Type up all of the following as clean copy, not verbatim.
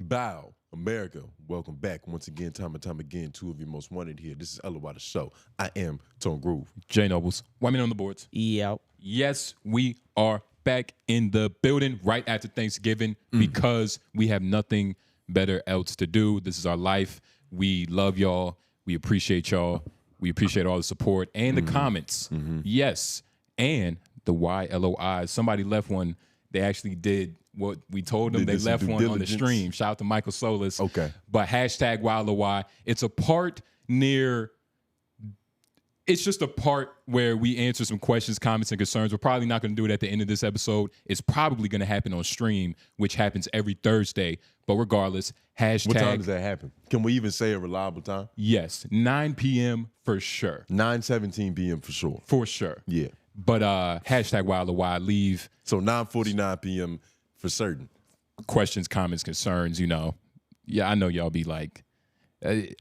Bow, America, welcome back once again, time and time again. Two of your most wanted here. This is 𝙿𝙾𝚃𝚃. I am Tone Groove. J Noblez. Women on the boards. Yeah. Yes, we are back in the building right after Thanksgiving because we have nothing better else to do. This is our life. We love y'all. We appreciate y'all. We appreciate all the support and the comments. Yes. And the YLOIs. Somebody left one. They actually did what we told them. They left one on the stream. Shout out to 𝙿𝙾𝚃𝚃. Okay. But hashtag YLOI. It's a part near... It's just a part where we answer some questions, comments, and concerns. We're probably not going to do it at the end of this episode. It's probably going to happen on stream, which happens every Thursday. But regardless, hashtag... What time does that happen? Can we even say a reliable time? Yes, 9 p.m. for sure. 9:17 p.m. for sure. For sure. Yeah. But hashtag YLOI, leave So 9:49 p.m. for certain. questions, comments, concerns, you know. Yeah, I know y'all be like...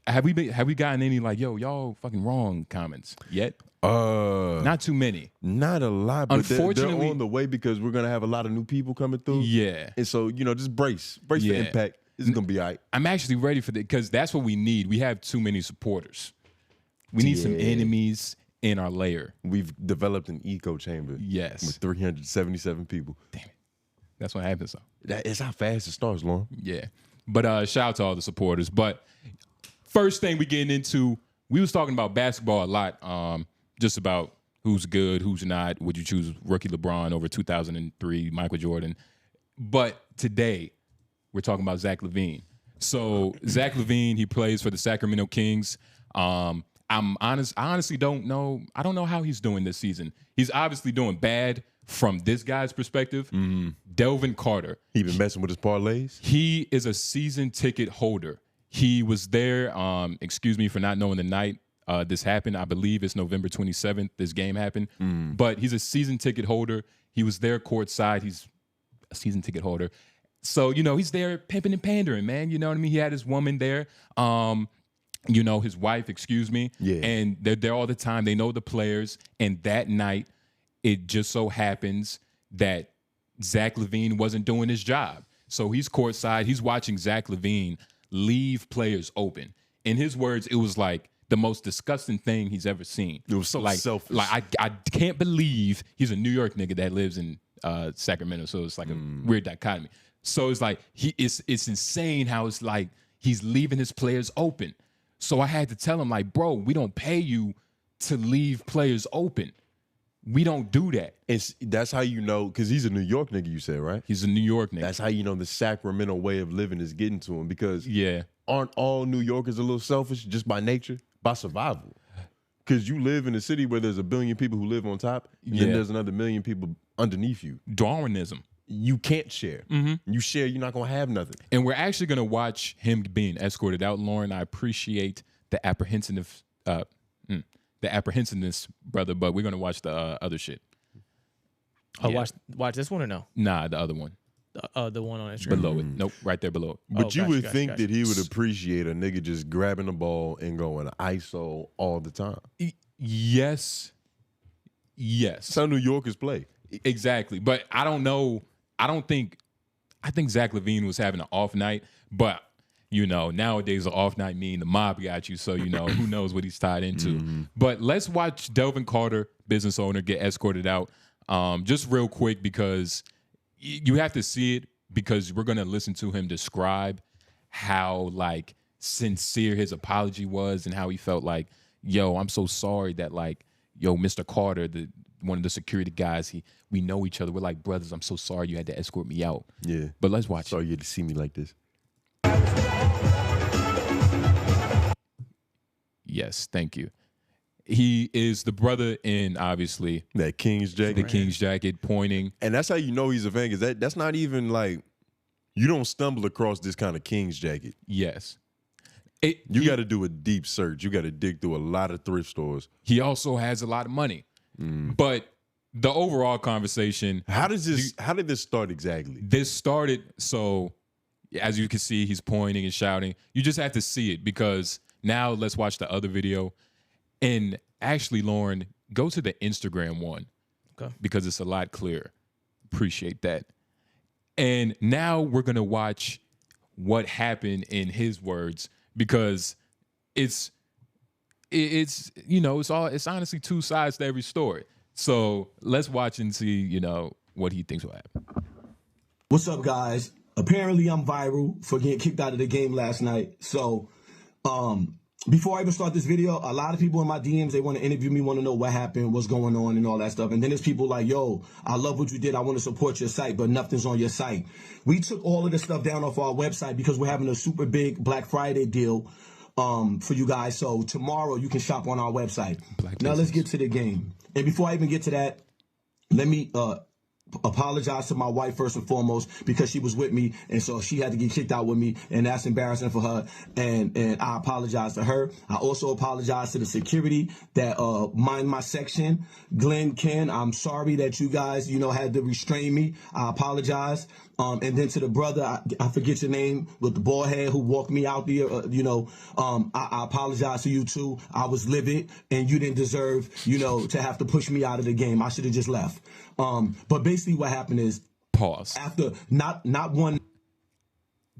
have we gotten any like, yo, y'all fucking wrong comments yet? Not too many. Not a lot, but Unfortunately, they're on the way because we're gonna have a lot of new people coming through. Yeah. And so, you know, just brace for impact. It's gonna be all right. I'm actually ready for that because that's what we need. We have too many supporters. We need some enemies in our lair. We've developed an echo chamber. Yes. With 377 people. Damn it. That's what happens though. That is how fast it starts, Lauren. Yeah. But shout out to all the supporters. But first thing we getting into, we was talking about basketball a lot, just about who's good, who's not. Would you choose rookie LeBron over 2003 Michael Jordan? But today, we're talking about Zach LaVine. So Zach LaVine, he plays for the Sacramento Kings. I honestly don't know. I don't know how he's doing this season. He's obviously doing bad from this guy's perspective. 𝙿𝙾𝚃𝚃 Carter. He been messing with his parlays? He is a season ticket holder. He was there, excuse me for not knowing the night this happened. I believe it's November 27th this game happened. But he's a season ticket holder. He was there courtside. He's a season ticket holder. So, you know, he's there pimping and pandering, man. You know what I mean? He had his woman there. You know, his wife, excuse me. Yeah. And they're there all the time. They know the players. And that night, it just so happens that Zach LaVine wasn't doing his job. So he's courtside. He's watching Zach LaVine leave players open. In his words, it was like the most disgusting thing he's ever seen. It was so like, selfish. Like I can't believe he's a New York nigga that lives in Sacramento. So it's like a weird dichotomy. So it's like it's insane how it's like he's leaving his players open. So I had to tell him, like, bro, we don't pay you to leave players open. We don't do that. That's how you know, because he's a New York nigga, you said, right? He's a New York nigga. That's how you know the Sacramento way of living is getting to him, because yeah. Aren't all New Yorkers a little selfish just by nature? By survival. Because you live in a city where there's a billion people who live on top, and then there's another million people underneath you. Darwinism. You can't share. You share, you're not going to have nothing. And we're actually going to watch him being escorted out, Lauren. I appreciate the apprehensiveness, brother, but we're going to watch the other shit. Oh, watch this one or no? Nah, the other one. The one on Instagram. Below it. Nope, right there below it. But you would think that he would appreciate a nigga just grabbing the ball and going ISO all the time. Yes. That's how New Yorkers play. Exactly. But I don't know. I think Zach LaVine was having an off night, but you know, nowadays an off night mean the mob got you, so you know, who knows what he's tied into. But let's watch 𝙿𝙾𝚃𝚃 Carter, business owner, get escorted out. Just real quick, because you have to see it, because we're gonna listen to him describe how like sincere his apology was and how he felt like, yo, I'm so sorry that like, yo, Mr. Carter, one of the security guys, we know each other. We're like brothers. I'm so sorry you had to escort me out. Yeah. But let's watch. Sorry you had to see me like this. Yes, thank you. He is the brother in, obviously, that King's jacket. The King's jacket, pointing. And that's how you know he's a fan, because that's not even like, you don't stumble across this kind of King's jacket. Yes. You got to do a deep search. You got to dig through a lot of thrift stores. He also has a lot of money. But the overall conversation... How did this start exactly? This started, so as you can see, he's pointing and shouting. You just have to see it, because now let's watch the other video. And actually, Lauren, go to the Instagram one, because it's a lot clearer. Appreciate that. And now we're going to watch what happened in his words, because it's it's honestly two sides to every story. So let's watch and see, what he thinks will happen. What's up, guys? Apparently, I'm viral for getting kicked out of the game last night. So, before I even start this video, a lot of people in my DMs, they want to interview me, want to know what happened, what's going on, and all that stuff. And then there's people like, yo, I love what you did. I want to support your site, but nothing's on your site. We took all of this stuff down off our website because we're having a super big Black Friday deal for you guys. So tomorrow you can shop on our website. Now let's get to the game. And before I even get to that, let me apologize to my wife first and foremost, because she was with me, and so she had to get kicked out with me, and that's embarrassing for her, and I apologize to her. I also apologize to the security that mind my section. Glenn, Ken, I'm sorry that you guys had to restrain me. I apologize. And then to the brother, I forget your name, with the bald head who walked me out there, I apologize to you too. I was livid, and you didn't deserve, to have to push me out of the game. I should have just left. But basically what happened is, pause. After not one,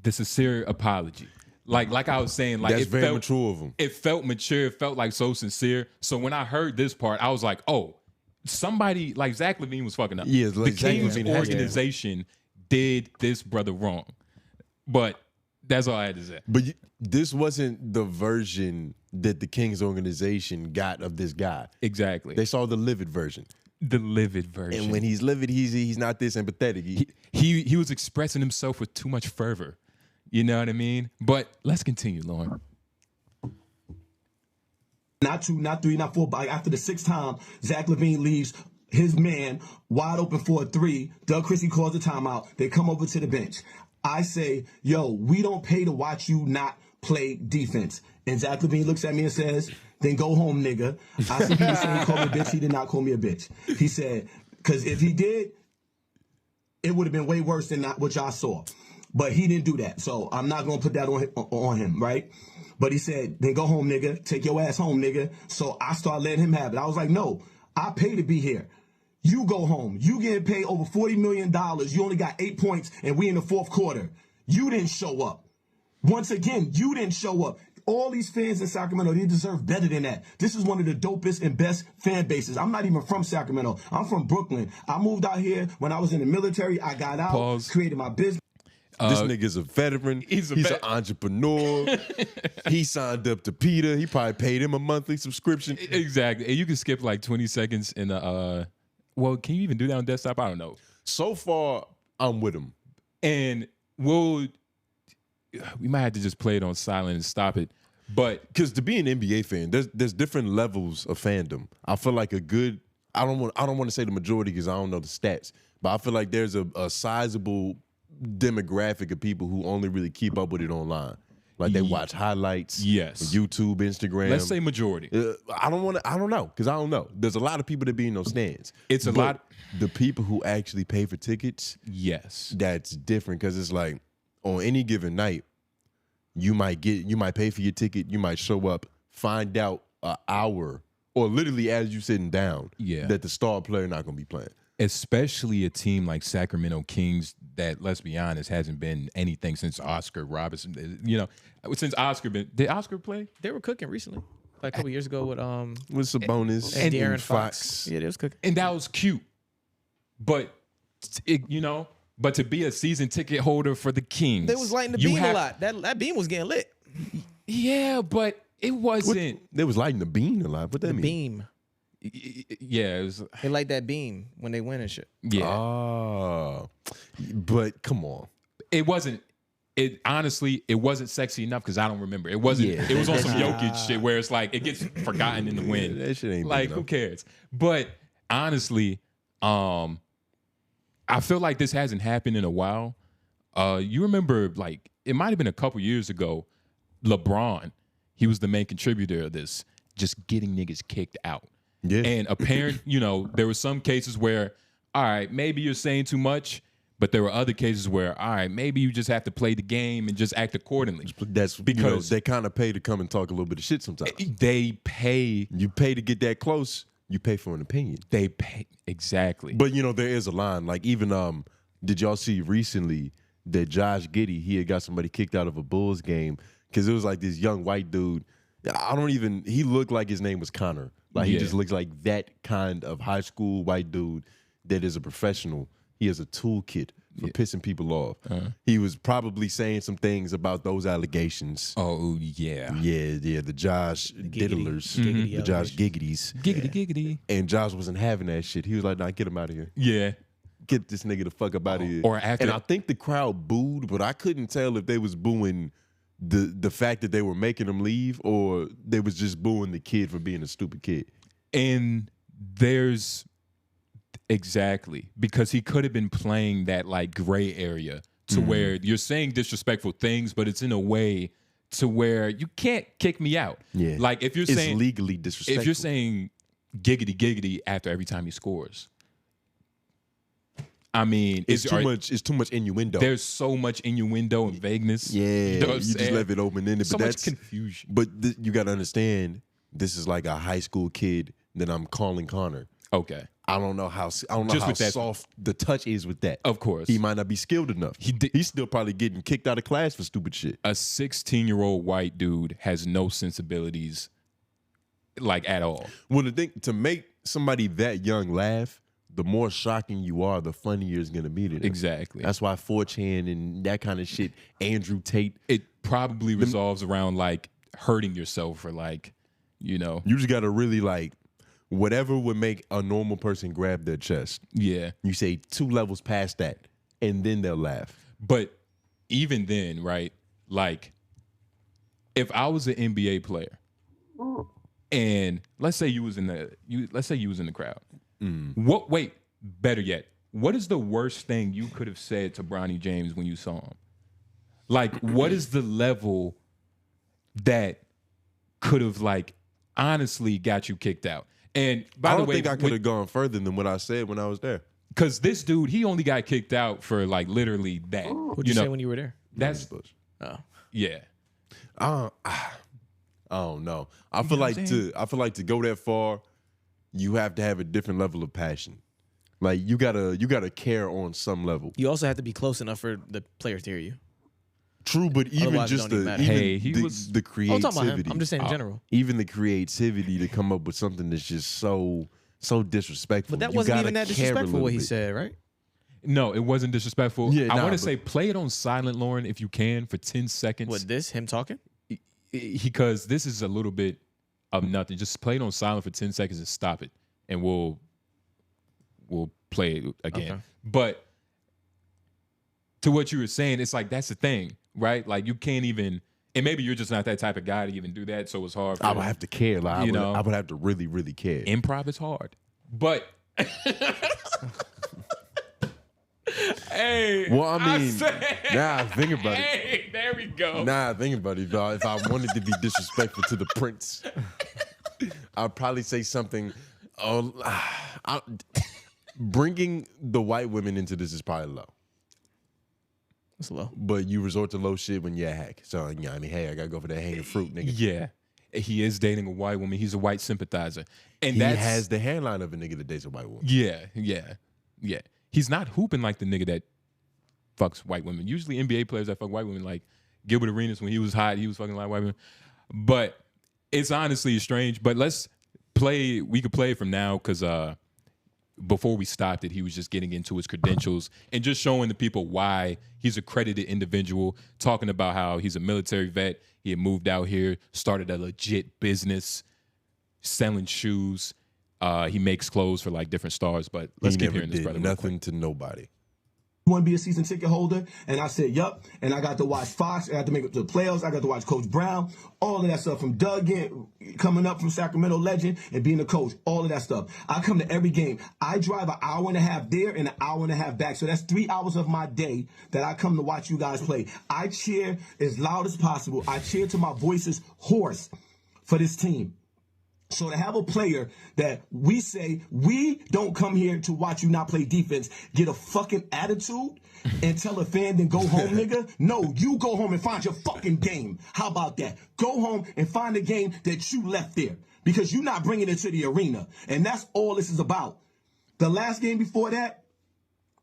the sincere apology. Like I was saying, like that's very mature of him. It felt mature. It felt like so sincere. So when I heard this part, I was like, oh, somebody like Zach LaVine was fucking up. Yeah, the King's organization did this brother wrong. But that's all I had to say. But this wasn't the version that the King's organization got of this guy. Exactly. They saw the livid version. The livid version. And when he's livid, he's not this empathetic. He was expressing himself with too much fervor. You know what I mean? But let's continue, Lauren. Not two, not three, not four, but after the sixth time, Zach LaVine leaves his man wide open for a three. Doug Christie calls the timeout. They come over to the bench. I say, yo, we don't pay to watch you not play defense. And Zach LaVine looks at me and says, then go home, nigga. I see people saying he called me a bitch. He did not call me a bitch. He said, because if he did, it would have been way worse than what y'all saw. But he didn't do that. So I'm not going to put that on him, right? But he said, then go home, nigga. Take your ass home, nigga. So I started letting him have it. I was like, no, I pay to be here. You go home. You getting paid over $40 million. You only got 8 points, and we in the fourth quarter. You didn't show up. Once again, you didn't show up. All these fans in Sacramento, they deserve better than that. This is one of the dopest and best fan bases. I'm not even from Sacramento. I'm from Brooklyn. I moved out here when I was in the military. I got out, created my business. This nigga's a veteran. He's an entrepreneur. He signed up to Peter. He probably paid him a monthly subscription. Exactly. And you can skip like 20 seconds in the, well, can you even do that on desktop? I don't know. So far, I'm with him. And we might have to just play it on silent and stop it. But because to be an NBA fan, there's different levels of fandom. I feel like I don't want to say the majority because I don't know the stats, but I feel like there's a sizable demographic of people who only really keep up with it online. Like they watch highlights, YouTube, Instagram. Let's say majority. I don't know because I don't know. There's a lot of people that be in those stands. It's a lot. The people who actually pay for tickets, yes, that's different because it's like on any given night, you might pay for your ticket, you might show up, find out an hour or literally as you sitting down, that the star player not gonna be playing. Especially a team like Sacramento Kings that, let's be honest, hasn't been anything since Oscar Robertson. Since Oscar did Oscar play? They were cooking recently, like a couple years ago with Sabonis and De'Aaron Fox. Yeah, they was cooking, and that was cute. But but to be a season ticket holder for the Kings, they was lighting the beam a lot. That beam was getting lit. Yeah, but it wasn't. They was lighting the beam a lot. What that mean? Beam. Yeah, it was. They like that beam when they win and shit. Yeah. Oh, but come on. It wasn't. It honestly, it wasn't sexy enough because I don't remember. It wasn't. Yeah. It was on some Jokic shit where it's like it gets forgotten in the wind. That shit ain't like who cares? But honestly, I feel like this hasn't happened in a while. You remember, like it might have been a couple years ago. LeBron, he was the main contributor of this, just getting niggas kicked out. Yeah. And apparent, there were some cases where, all right, maybe you're saying too much, but there were other cases where, all right, maybe you just have to play the game and just act accordingly. That's because they kind of pay to come and talk a little bit of shit sometimes. They pay. You pay to get that close. You pay for an opinion. They pay exactly. But there is a line. Like even did y'all see recently that Josh Giddey, he had got somebody kicked out of a Bulls game because it was like this young white dude. He looked like his name was Connor. Like he just looks like that kind of high school white dude that is a professional. He has a toolkit for pissing people off. He was probably saying some things about those allegations. Oh, yeah. Yeah, the Josh Diddlers, the Josh Giggitys. Giggity. And Josh wasn't having that shit. He was like, nah, get him out of here. Yeah. Get this nigga the fuck up out of here. Or after, and I think the crowd booed, but I couldn't tell if they was booing the fact that they were making him leave or they was just booing the kid for being a stupid kid. And there's... Exactly, because he could have been playing that like gray area to where you're saying disrespectful things, but it's in a way to where you can't kick me out. Yeah, like if you're saying legally disrespectful. If you're saying giggity after every time he scores, I mean, it's too much innuendo. There's so much innuendo and vagueness. Yeah, you know you just left it open ended. So but much confusion. But you got to understand, this is like a high school kid that I'm calling Connor. Okay. I don't know how soft the touch is with that. Of course. He might not be skilled enough. He's still probably getting kicked out of class for stupid shit. A 16-year-old white dude has no sensibilities, like, at all. Well, the thing, to make somebody that young laugh, the more shocking you are, the funnier it's going to be to them. Exactly. That's why 4chan and that kind of shit, Andrew Tate. It probably resolves around, like, hurting yourself or, like, you know. You just got to really, like, whatever would make a normal person grab their chest. Yeah. You say 2 levels past that, and then they'll laugh. But even then, right, like, if I was an NBA player, and let's say you was in the crowd. Better yet, what is the worst thing you could have said to Bronny James when you saw him? Like, what is the level that could have, like, honestly got you kicked out? And by the way, I don't think I could have gone further than what I said when I was there. Because this dude, he only got kicked out for, like, literally that. What'd you say when you were there? That's Oh. Yeah. I don't know. I feel like to go that far, you have to have a different level of passion. Like you gotta care on some level. You also have to be close enough for the players to hear you. True, but even Otherwise, just it don't even matter. the creativity. I'm just saying in general. Even the creativity to come up with something that's just so disrespectful. But that You wasn't gotta even that care a disrespectful little what he bit. said, right? No, it wasn't disrespectful. Yeah, I nah, want to but- say play it on silent, Lauren, if you can, for 10 seconds. What, him talking? Because this is a little bit of nothing. Just play it on silent for 10 seconds and stop it, and we'll play it again. Okay. But to what you were saying, it's like that's the thing, right? Like you can't even, and maybe you're just not that type of guy to even do that, so it's hard. I would have to care. Like I would have to really, really care. Improv is hard, but. Hey, well, I mean, now I think about it. Hey, there we go. Now I think about it, dog. If I wanted to be disrespectful to the prince, I'd probably say something. Bringing the white women into this is probably low. It's low. But you resort to low shit when you're a hack. So, yeah, I mean, hey, I got to go for that hanging fruit, nigga. Yeah. He is dating a white woman. He's a white sympathizer. And he that's, has the hairline of a nigga that dates a white woman. Yeah. He's not hooping like the nigga that fucks white women. Usually NBA players that fuck white women, like Gilbert Arenas, when he was hot, he was fucking like white women. But it's honestly strange. But we could play it from now because before we stopped it, he was just getting into his credentials and just showing the people why he's a credited individual, talking about how he's a military vet. He had moved out here, started a legit business, selling shoes. He makes clothes for like different stars, but let's keep hearing this brother. Nothing to nobody. Want to be a season ticket holder? And I said, yup. And I got to watch Fox. I got to make it to the playoffs. I got to watch Coach Brown. All of that stuff from Doug coming up from Sacramento legend and being a coach. All of that stuff. I come to every game. I drive an hour and a half there and an hour and a half back. So that's 3 hours of my day that I come to watch you guys play. I cheer as loud as possible. I cheer till my voice is hoarse for this team. So to have a player that we say, we don't come here to watch you not play defense, get a fucking attitude and tell a fan then go home, nigga. No, you go home and find your fucking game. How about that? Go home and find the game that you left there because you're not bringing it to the arena. And that's all this is about. The last game before that,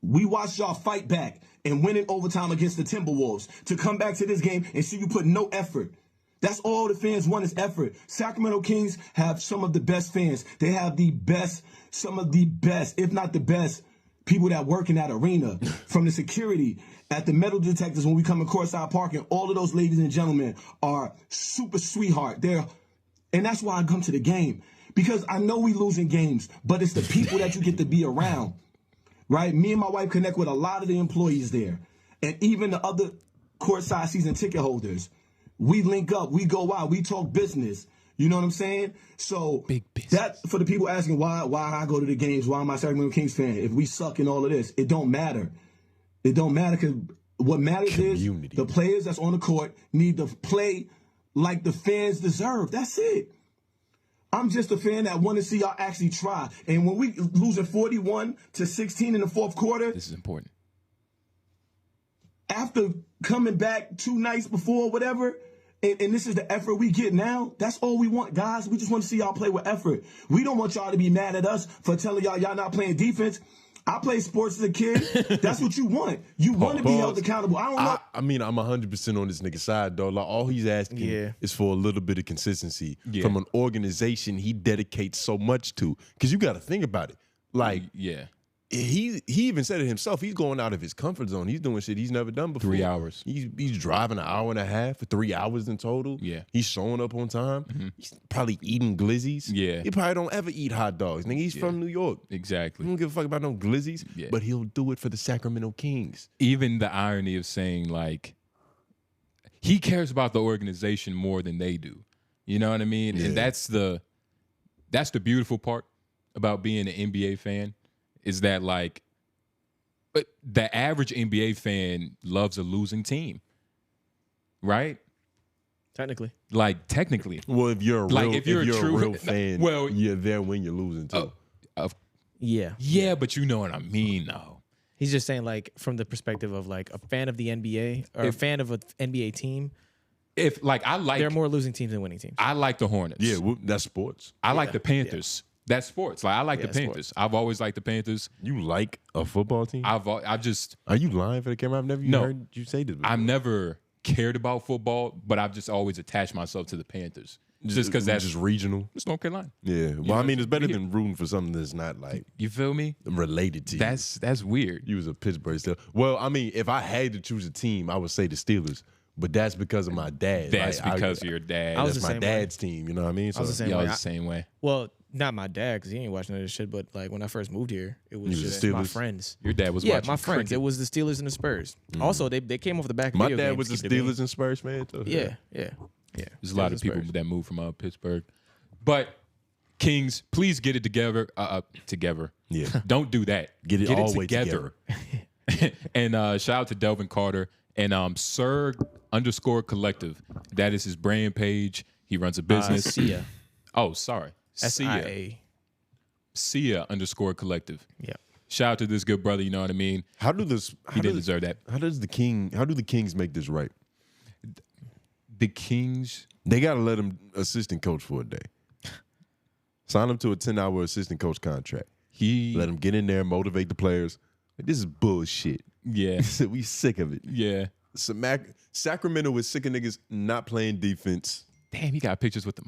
we watched y'all fight back. and winning overtime against the Timberwolves, to come back to this game and see you put no effort. That's all the fans want is effort. Sacramento Kings have some of the best fans. They have the best, some of the best, if not the best, people that work in that arena. From the security at the metal detectors when we come in courtside parking, all of those ladies and gentlemen are super sweetheart. And that's why I come to the game. Because I know we losing games, but it's the people that you get to be around. Right? Me and my wife connect with a lot of the employees there. And even the other courtside season ticket holders. We link up, we go out, we talk business. You know what I'm saying? So that for the people asking why I go to the games, why am I a Sacramento Kings fan? If we suck in all of this, it don't matter. It don't matter because what matters is the players that's on the court need to play like the fans deserve. That's it. I'm just a fan that want to see y'all actually try. And when we losing 41-16 in the fourth quarter, this is important. After coming back 2 nights before, whatever, and this is the effort we get now, that's all we want, guys. We just want to see y'all play with effort. We don't want y'all to be mad at us for telling y'all not playing defense. I played sports as a kid. That's what you want. You want to be held accountable. I don't know. I mean, I'm 100% on this nigga side, though. Like, all he's asking is for a little bit of consistency from an organization he dedicates so much to. Because you got to think about it. Like, he even said it himself. He's going out of his comfort zone. He's doing shit he's never done before. 3 hours. He's driving an hour and a half for 3 hours in total. Yeah. He's showing up on time. He's probably eating glizzies. Yeah. He probably don't ever eat hot dogs. Nigga, he's from New York. Exactly. He don't give a fuck about no glizzies, but he'll do it for the Sacramento Kings. Even the irony of saying, like, he cares about the organization more than they do. You know what I mean? And that's the beautiful part about being an NBA fan. Is that, like, but the average NBA fan loves a losing team, right? Technically. Like, technically. Well, if you're a real, like, if you're a real fan, well, you're there when you're losing too. Yeah, but you know what I mean, though. He's just saying, like, from the perspective of, like, a fan of the NBA or a fan of an NBA team. If, like, there are more losing teams than winning teams. I like the Hornets. Yeah, well, that's sports. I like the Panthers. That's sports. Like, I like the Panthers. Sports. I've always liked the Panthers. You like a football team? I just. Are you lying for the camera? I've never heard you say this before. I've never cared about football, but I've just always attached myself to the Panthers. Just because that's just regional. It's North Carolina. Yeah. Well, I mean, it's better than rooting for something that's not like you feel me related to you. That's weird. You was a Pittsburgh Steelers. Well, I mean, if I had to choose a team, I would say the Steelers. But that's because of my dad. That's like, because of your dad. That's my dad's team. You know what I mean? So I was the same way. Well, not my dad because he ain't watching that shit. But like when I first moved here, it was just my friends. Your dad was watching my friends. cricket. It was the Steelers and the Spurs. Also, they came off the back. Of my video dad games was the Steelers and Spurs fan. So yeah. There's a lot of people that moved from Pittsburgh, but Kings, please get it together. Together. Yeah. Don't do that. Get it all together. And shout out to 𝙿𝙾𝚃 and 𝔓𝔦𝔐𝔓𝔦𝔑. That is his brand page. He runs a business. 𝔓𝔦𝔐𝔓𝔦𝔑. Oh, sorry. 𝔓𝔬𝔐𝔓𝔦𝔑. 𝔓𝔦𝔐𝔓𝔦𝔑. Yeah. Shout out to this good brother. You know what I mean? He didn't deserve that. How do the Kings make this right? The Kings, they gotta let him assistant coach for a day. Sign him to a 10-hour assistant coach contract. Let him get in there, motivate the players. Like, this is bullshit. Yeah. We sick of it. Yeah. Sacramento is sick of niggas not playing defense. Damn, he got pictures with the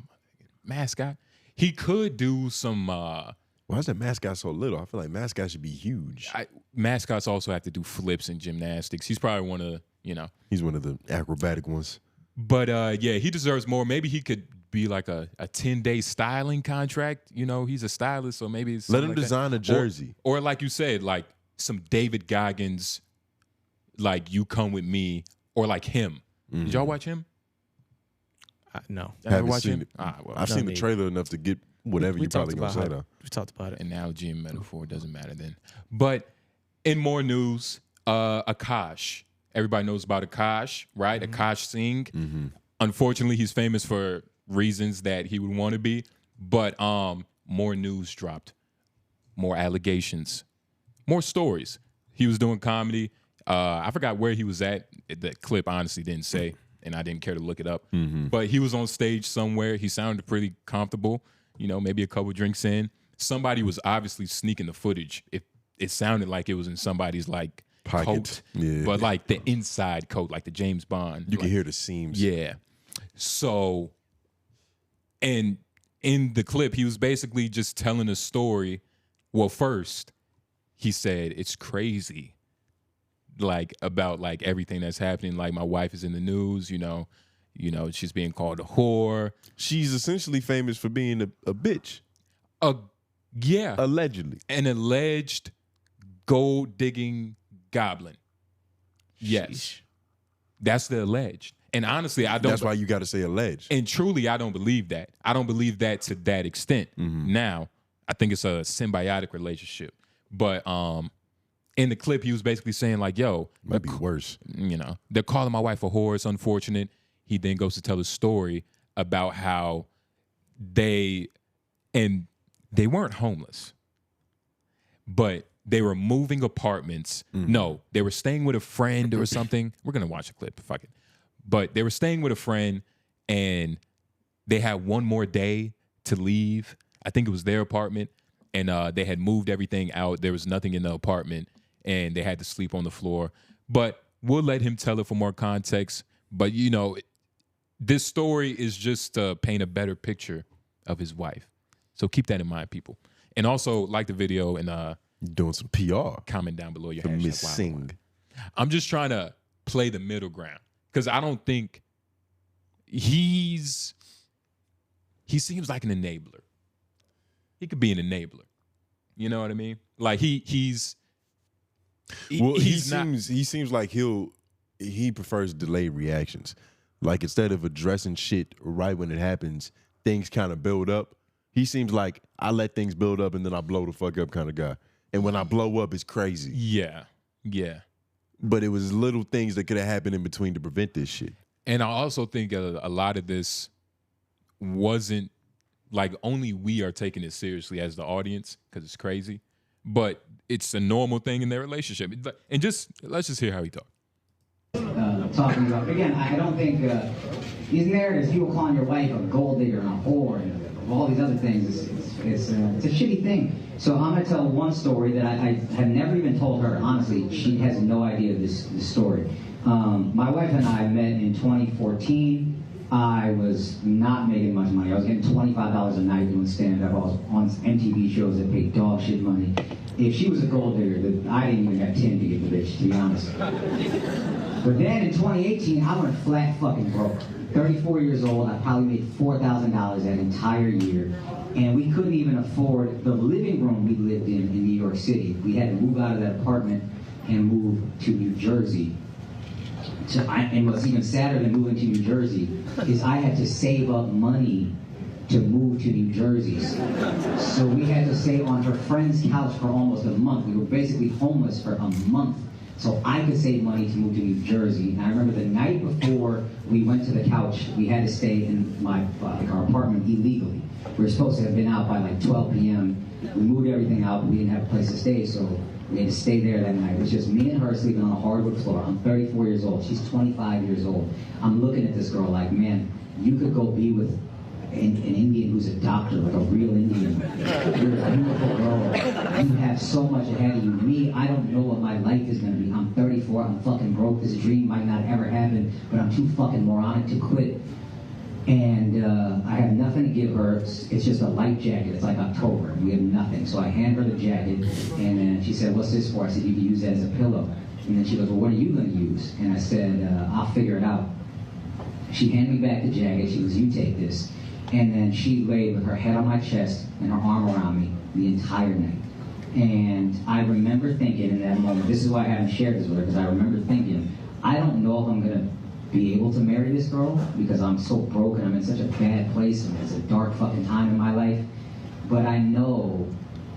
mascot. He could do some. Why is that mascot so little? I feel like mascots should be huge. Mascots also have to do flips and gymnastics. He's probably one of He's one of the acrobatic ones. But yeah, he deserves more. Maybe he could be like a 10-day styling contract. You know, he's a stylist, so maybe it's let him design a jersey. Or like you said, like some David Goggins, like You Come With Me, or like Him. Did y'all watch Him? No. Haven't seen it. Well, I've seen the trailer enough to get whatever you probably gonna say though. We talked about it. Analogy and metaphor doesn't matter then. But in more news, Akaash. Everybody knows about Akaash, right? Akaash Singh. Unfortunately, he's famous for reasons that he would want to be. But more news dropped. More allegations. More stories. He was doing comedy. I forgot where he was at. The clip honestly didn't say, and I didn't care to look it up. But he was on stage somewhere. He sounded pretty comfortable. You know, maybe a couple drinks in. Somebody was obviously sneaking the footage. It sounded like it was in somebody's like Pocket. Yeah. but like the inside coat, like the James Bond. You can hear the seams. Yeah. So, and in the clip, he was basically just telling a story. Well, first, he said, it's crazy, like, about, like, everything that's happening. Like, my wife is in the news, you know, she's being called a whore. She's essentially famous for being a bitch. Yeah. Allegedly. An alleged gold-digging goblin. Yes. Sheesh. That's the alleged. And honestly, I don't... That's why you got to say alleged. And truly, I don't believe that. I don't believe that to that extent. Now, I think it's a symbiotic relationship. But in the clip, he was basically saying, like, yo... Might be worse. You know, they're calling my wife a whore. It's unfortunate. He then goes to tell a story about how they weren't homeless, but they were moving apartments. No, they were staying with a friend or something. We're going to watch a clip. Fuck it. But they were staying with a friend, and they had one more day to leave. I think it was their apartment, and they had moved everything out. There was nothing in the apartment, and they had to sleep on the floor. But we'll let him tell it for more context. But, you know, this story is just to paint a better picture of his wife. So keep that in mind, people. And also, like the video and doing some PR. Comment down below your For hashtag. Miss Singh. I'm just trying to play the middle ground because I don't think he seems like an enabler. He could be an enabler. You know what I mean? Like he seems like he prefers delayed reactions. Like instead of addressing shit right when it happens, things kind of build up. He seems like I let things build up and then I blow the fuck up kind of guy. And when I blow up, it's crazy. Yeah. Yeah. But it was little things that could have happened in between to prevent this shit. And I also think a lot of this wasn't like only we are taking it seriously as the audience because it's crazy. But it's a normal thing in their relationship. And let's just hear how he talked. Talking about, again, I don't think these narratives, people calling your wife a gold digger and a whore and all these other things, it's a shitty thing. So I'm going to tell one story that I have never even told her. Honestly, she has no idea this story. My wife and I met in 2014. I was not making much money. I was getting $25 a night doing stand-up. I was on MTV shows that paid dog shit money. If she was a gold digger, I didn't even have 10 to give the bitch, to be honest. But then in 2018, I went flat fucking broke. 34 years old, I probably made $4,000 that entire year. And we couldn't even afford the living room we lived in New York City. We had to move out of that apartment and move to New Jersey. And what's even sadder than moving to New Jersey is I had to save up money to move to New Jersey. So we had to stay on her friend's couch for almost a month. We were basically homeless for a month. So I could save money to move to New Jersey. And I remember the night before we went to the couch, we had to stay in our apartment illegally. We were supposed to have been out by like 12 p.m. We moved everything out, but we didn't have a place to stay, so we had to stay there that night. It was just me and her sleeping on a hardwood floor. I'm 34 years old. She's 25 years old. I'm looking at this girl like, man, you could go be with an Indian who's a doctor, like a real Indian. You're a beautiful girl. You have so much ahead of you. Me, I don't know what my life is going to be. I'm 34. I'm fucking broke. This dream might not ever happen, but I'm too fucking moronic to quit. And I have nothing to give her. It's just a light jacket. It's like October. We have nothing. So I hand her the jacket, and then she said, what's this for? I said, you can use it as a pillow. And then she goes, well, what are you going to use? And I said, I'll figure it out. She handed me back the jacket. She goes, you take this. And then she laid with her head on my chest and her arm around me the entire night. And I remember thinking in that moment, this is why I haven't shared this with her, because I remember thinking, I don't know if I'm going to be able to marry this girl because I'm so broke and I'm in such a bad place and it's a dark fucking time in my life. But I know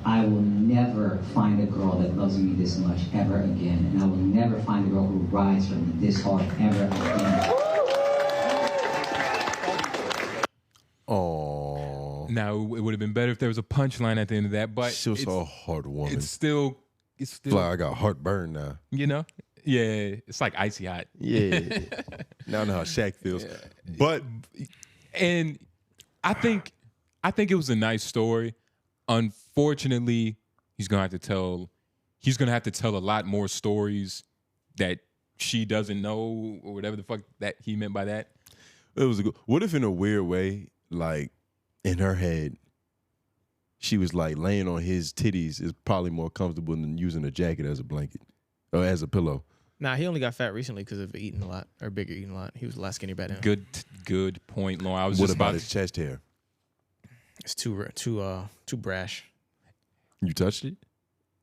I will never find a girl that loves me this much ever again. And I will never find a girl who rides for me this hard ever again. Oh. Now it would have been better if there was a punchline at the end of that, but She was a hard woman. It's still Fly, I got heartburn now. You know? Yeah, it's like icy hot. Yeah. Now I know how Shaq feels. Yeah. But and I think it was a nice story. Unfortunately, he's gonna have to tell he's gonna have to tell a lot more stories that she doesn't know, or whatever the fuck that he meant by that. It was a good. What if in a weird way, like in her head, she was like laying on his titties is probably more comfortable than using a jacket as a blanket or as a pillow. Nah, he only got fat recently because of eating a lot or bigger eating a lot. He was a lot skinnier back then. Good point, Lauren. I was What just about about his chest hair? It's too brash. You touched it?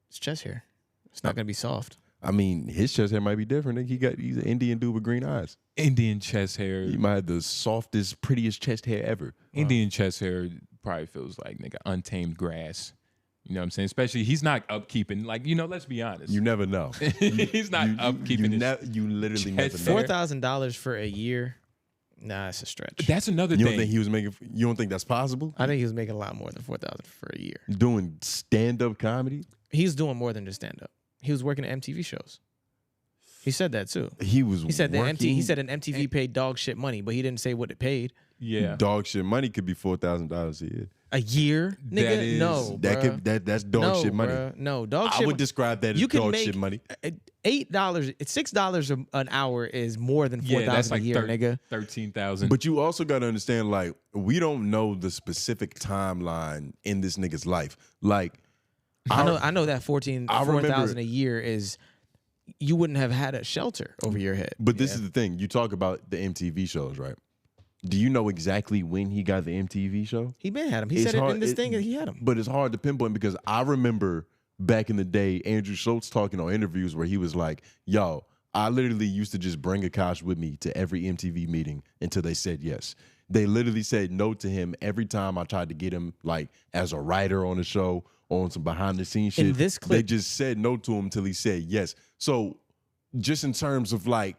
It's chest hair. It's not gonna be soft. I mean, his chest hair might be different. He's an Indian dude with green eyes. Indian chest hair. He might have the softest, prettiest chest hair ever. Indian chest hair probably feels like nigga untamed grass. You know what I'm saying? Especially he's not upkeeping. Like, let's be honest. You never know. He's not upkeeping. You literally never know. $4,000 for a year. Nah, it's a stretch. That's another You thing. don't think he was making? You don't think that's possible? I think he was making a lot more than $4,000 for a year. Doing stand-up comedy? He's doing more than just stand up. He was working at MTV shows. He said that too. He said working, he said an MTV paid dog shit money, but he didn't say what it paid. Yeah. Dog shit money could be $4,000 a year. A year, nigga? No, That's dog shit money. Bruh. No, dog shit. I would describe that as dog shit money. $8, $6 an hour is more than $4,000 a year, nigga. 13,000. But you also got to understand, like, we don't know the specific timeline in this nigga's life. Like, I know that $4,000 a year is, you wouldn't have had a shelter over your head. But this is the thing. You talk about the MTV shows, right? Do you know exactly when he got the MTV show? He been had him. He said it in this thing that he had him. But it's hard to pinpoint because I remember back in the day, Andrew Schultz talking on interviews where he was like, yo, I literally used to just bring Akaash with me to every MTV meeting until they said yes. They literally said no to him every time I tried to get him, like, as a writer on the show or on some behind-the-scenes shit. In this clip, they just said no to him until he said yes. So just in terms of, like,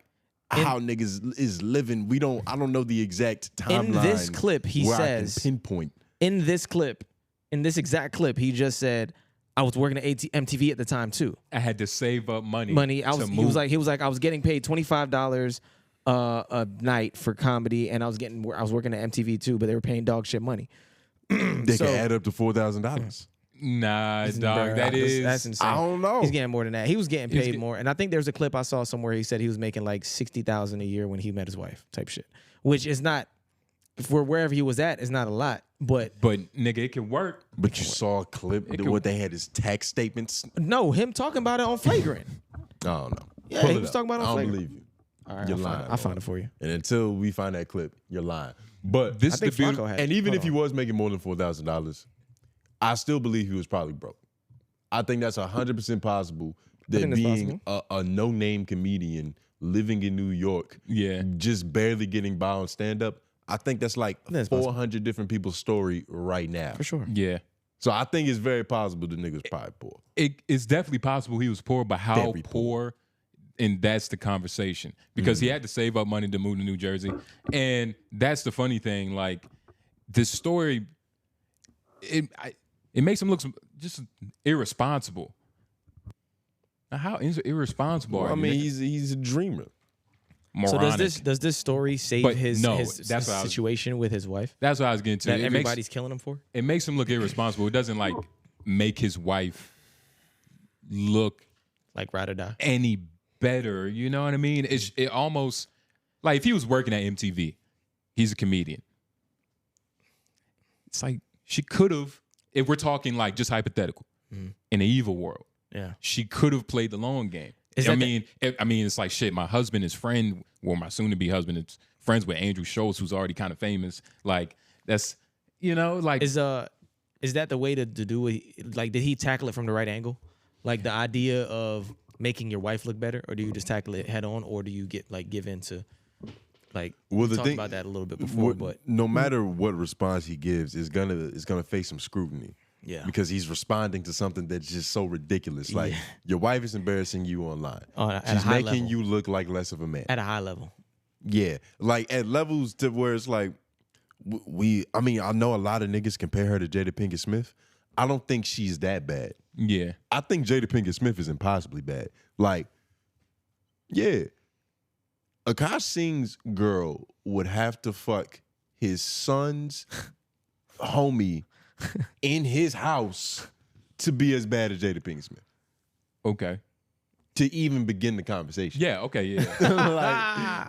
how niggas is living, I don't know the exact timeline. In this clip, he says, I can pinpoint. In this exact clip, he just said, I was working at MTV at the time too. I had to save up money. He was like, I was getting paid $25 a night for comedy, and I was working at MTV too, but they were paying dog shit money. They can add up to $4,000. Nah, dog, that's insane. I don't know. He's getting more than that. He was getting paid more, and I think there's a clip I saw somewhere. He said he was making like $60,000 a year when he met his wife, type shit. Which is not, for wherever he was at, is not a lot. But nigga, it can work. But you saw a clip what they had his tax statements. No, him talking about it on Flagrant. I don't know. Yeah, he was talking about it on Flagrant. I don't believe you. All right, you're lying. I'll find it for you. And until we find that clip, you're lying. But this is the beauty. And even if he was making more than $4,000, I still believe he was probably broke. I think that's 100% possible that being a no-name comedian living in New York, just barely getting by on stand-up, I think that's like 400 different people's story right now. For sure. Yeah. So I think it's very possible the nigga's probably poor. It's definitely possible he was poor, but how poor? And that's the conversation. Because he had to save up money to move to New Jersey. And that's the funny thing. Like, this story, it makes him look just irresponsible. Now, how irresponsible are you? I mean, he's a dreamer. Moronic. So does this story save his situation with his wife? That's what I was getting to. That everybody's killing him for? It makes him look irresponsible. It doesn't like make his wife look like ride or die any better. You know what I mean? It almost like if he was working at MTV, he's a comedian. It's like she could have, if we're talking like just hypothetical, in an evil world, she could have played the long game. I mean, it's like shit. My husband is friend, or my soon-to-be husband is friends with Andrew Schultz, who's already kind of famous. Like that's, like is that the way to do it? Like, did he tackle it from the right angle? Like the idea of making your wife look better, or do you just tackle it head on, or do you give in to like? Well, we talked about that a little bit before, but no matter what response he gives, it's gonna face some scrutiny. Yeah, because he's responding to something that's just so ridiculous. Like your wife is embarrassing you online. She's making you look like less of a man at a high level. Yeah, like at levels to where it's like I mean, I know a lot of niggas compare her to Jada Pinkett Smith. I don't think she's that bad. Yeah, I think Jada Pinkett Smith is impossibly bad. Like, yeah, Akaash Singh's girl would have to fuck his son's homie in his house to be as bad as Jada Pinkett Smith. Okay. To even begin the conversation. Yeah. Okay. Yeah.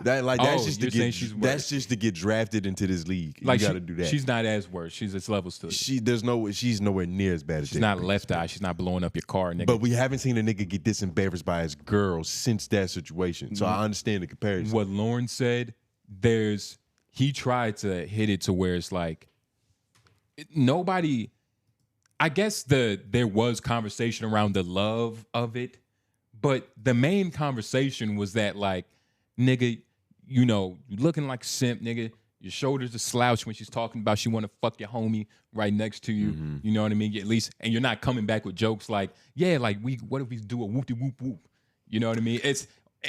That's Oh, just you're to saying get she's that's worse. just to get drafted into this league. Like you got to do that. She's not as worse. It's levels to it. She's nowhere near as bad as She's not left eye. She's not blowing up your car, nigga. But we haven't seen a nigga get this embarrassed by his girl since that situation. So I understand the comparison. What Lauren said, he tried to hit it to where it's like nobody. I guess there was conversation around the love of it, but the main conversation was that like, nigga, you looking like a simp, nigga. Your shoulders are slouched when she's talking about she want to fuck your homie right next to you. Mm-hmm. You know what I mean? At least, and you're not coming back with jokes like, yeah, like what if we do a whoop whoop whoop? You know what I mean?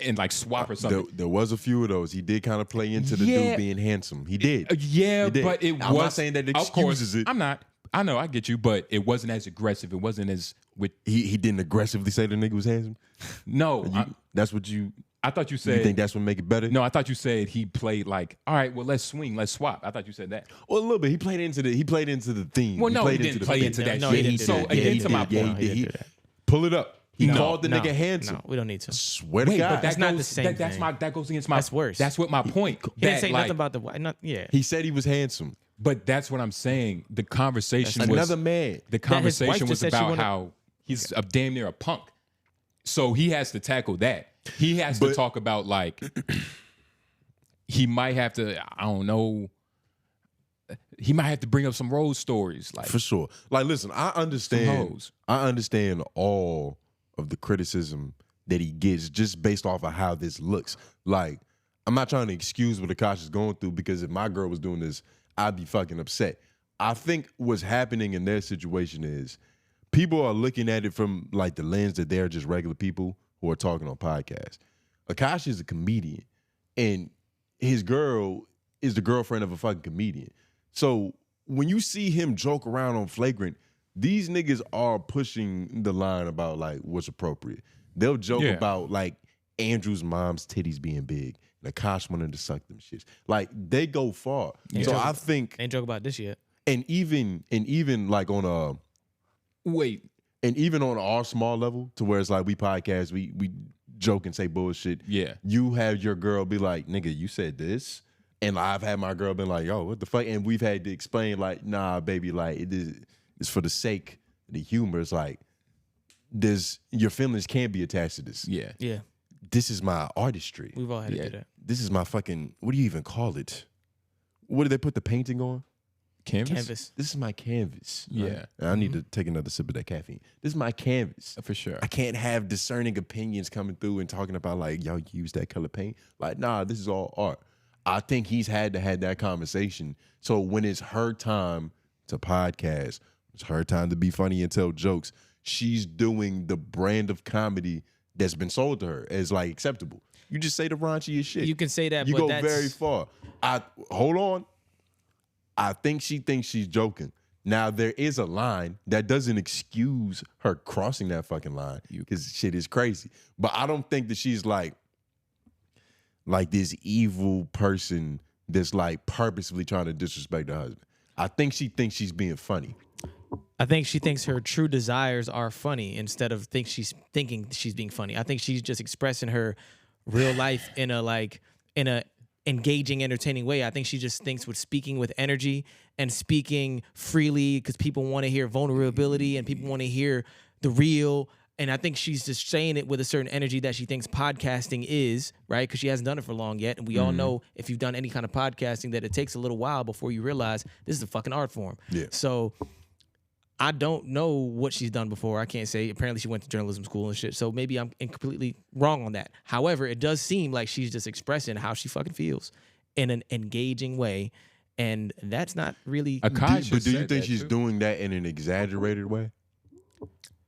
And like swap or something. There was a few of those. He did kind of play into the dude being handsome. He did. Yeah, He did. but I'm not saying that excuses it. I'm not. I know, I get you, but it wasn't as aggressive. It wasn't as with. He didn't aggressively say the nigga was handsome. No, That's what you. I thought you said. You think that's what make it better? No, I thought you said he played like, all right, well, let's swing, let's swap. I thought you said that. Well, a little bit. He played into the theme. Well, no, he played didn't play into that No, shit. he didn't do So that. again, to my point, he didn't do that. Pull it up. He No, called the nigga handsome. No, we don't need to. Swear to wait, God. but That's not the same That's thing. that goes against my. That's worse. That's what my point. He didn't that, say like, nothing about the not. Yeah. He said he was handsome. But that's what I'm saying. The conversation was Another man. The wife conversation just was said she about wanted- how he's a damn near a punk. So he has to tackle that. He has to talk about like he might have to. I don't know. He might have to bring up some road stories, like For sure. Like, listen, I understand. hoes. I understand all of the criticism that he gets just based off of how this looks. Like, I'm not trying to excuse what Akaash is going through because if my girl was doing this, I'd be fucking upset. I think what's happening in their situation is people are looking at it from like the lens that they're just regular people who are talking on podcasts. Akaash is a comedian, and his girl is the girlfriend of a fucking comedian. So when you see him joke around on Flagrant, these niggas are pushing the line about like what's appropriate. They'll joke about like Andrew's mom's titties being big and Akaash wanted to suck them shits. Like they go far. So I think, Ain't joke about this yet. and even like on a wait. and even on our small level to where it's like we podcast, we joke and say bullshit. Yeah. You have your girl be like, nigga, you said this. And I've had my girl been like, yo, what the fuck? And we've had to explain like, nah, baby, like it's for the sake of the humor. It's like your feelings can't be attached to this. Yeah. Yeah. This is my artistry. We've all had to do that. This is my fucking, what do you even call it? What do they put the painting on? Canvas. This is my canvas. Yeah. Right? And I need to take another sip of that caffeine. This is my canvas. For sure. I can't have discerning opinions coming through and talking about like, y'all use that color paint. Like, nah, this is all art. I think he's had to have that conversation. So when it's her time to podcast, it's her time to be funny and tell jokes, she's doing the brand of comedy that's been sold to her as like acceptable. You just say the raunchiest shit. You can say that, You but go that's very far. Hold on. I think she thinks she's joking. Now, there is a line that doesn't excuse her crossing that fucking line because shit is crazy. But I don't think that she's like this evil person that's like purposefully trying to disrespect her husband. I think she thinks she's being funny. I think she thinks her true desires are funny instead of thinking she's being funny. I think she's just expressing her real life in a engaging, entertaining way. I think she just thinks with speaking with energy and speaking freely because people want to hear vulnerability and people want to hear the real. And I think she's just saying it with a certain energy that she thinks podcasting is, right? Because she hasn't done it for long yet. And we all know if you've done any kind of podcasting that it takes a little while before you realize this is a fucking art form. Yeah. So I don't know what she's done before. I can't say. Apparently she went to journalism school and shit. So maybe I'm completely wrong on that. However, it does seem like she's just expressing how she fucking feels in an engaging way. And that's not really... Akaash But do you said think that, she's too. doing that in an exaggerated way?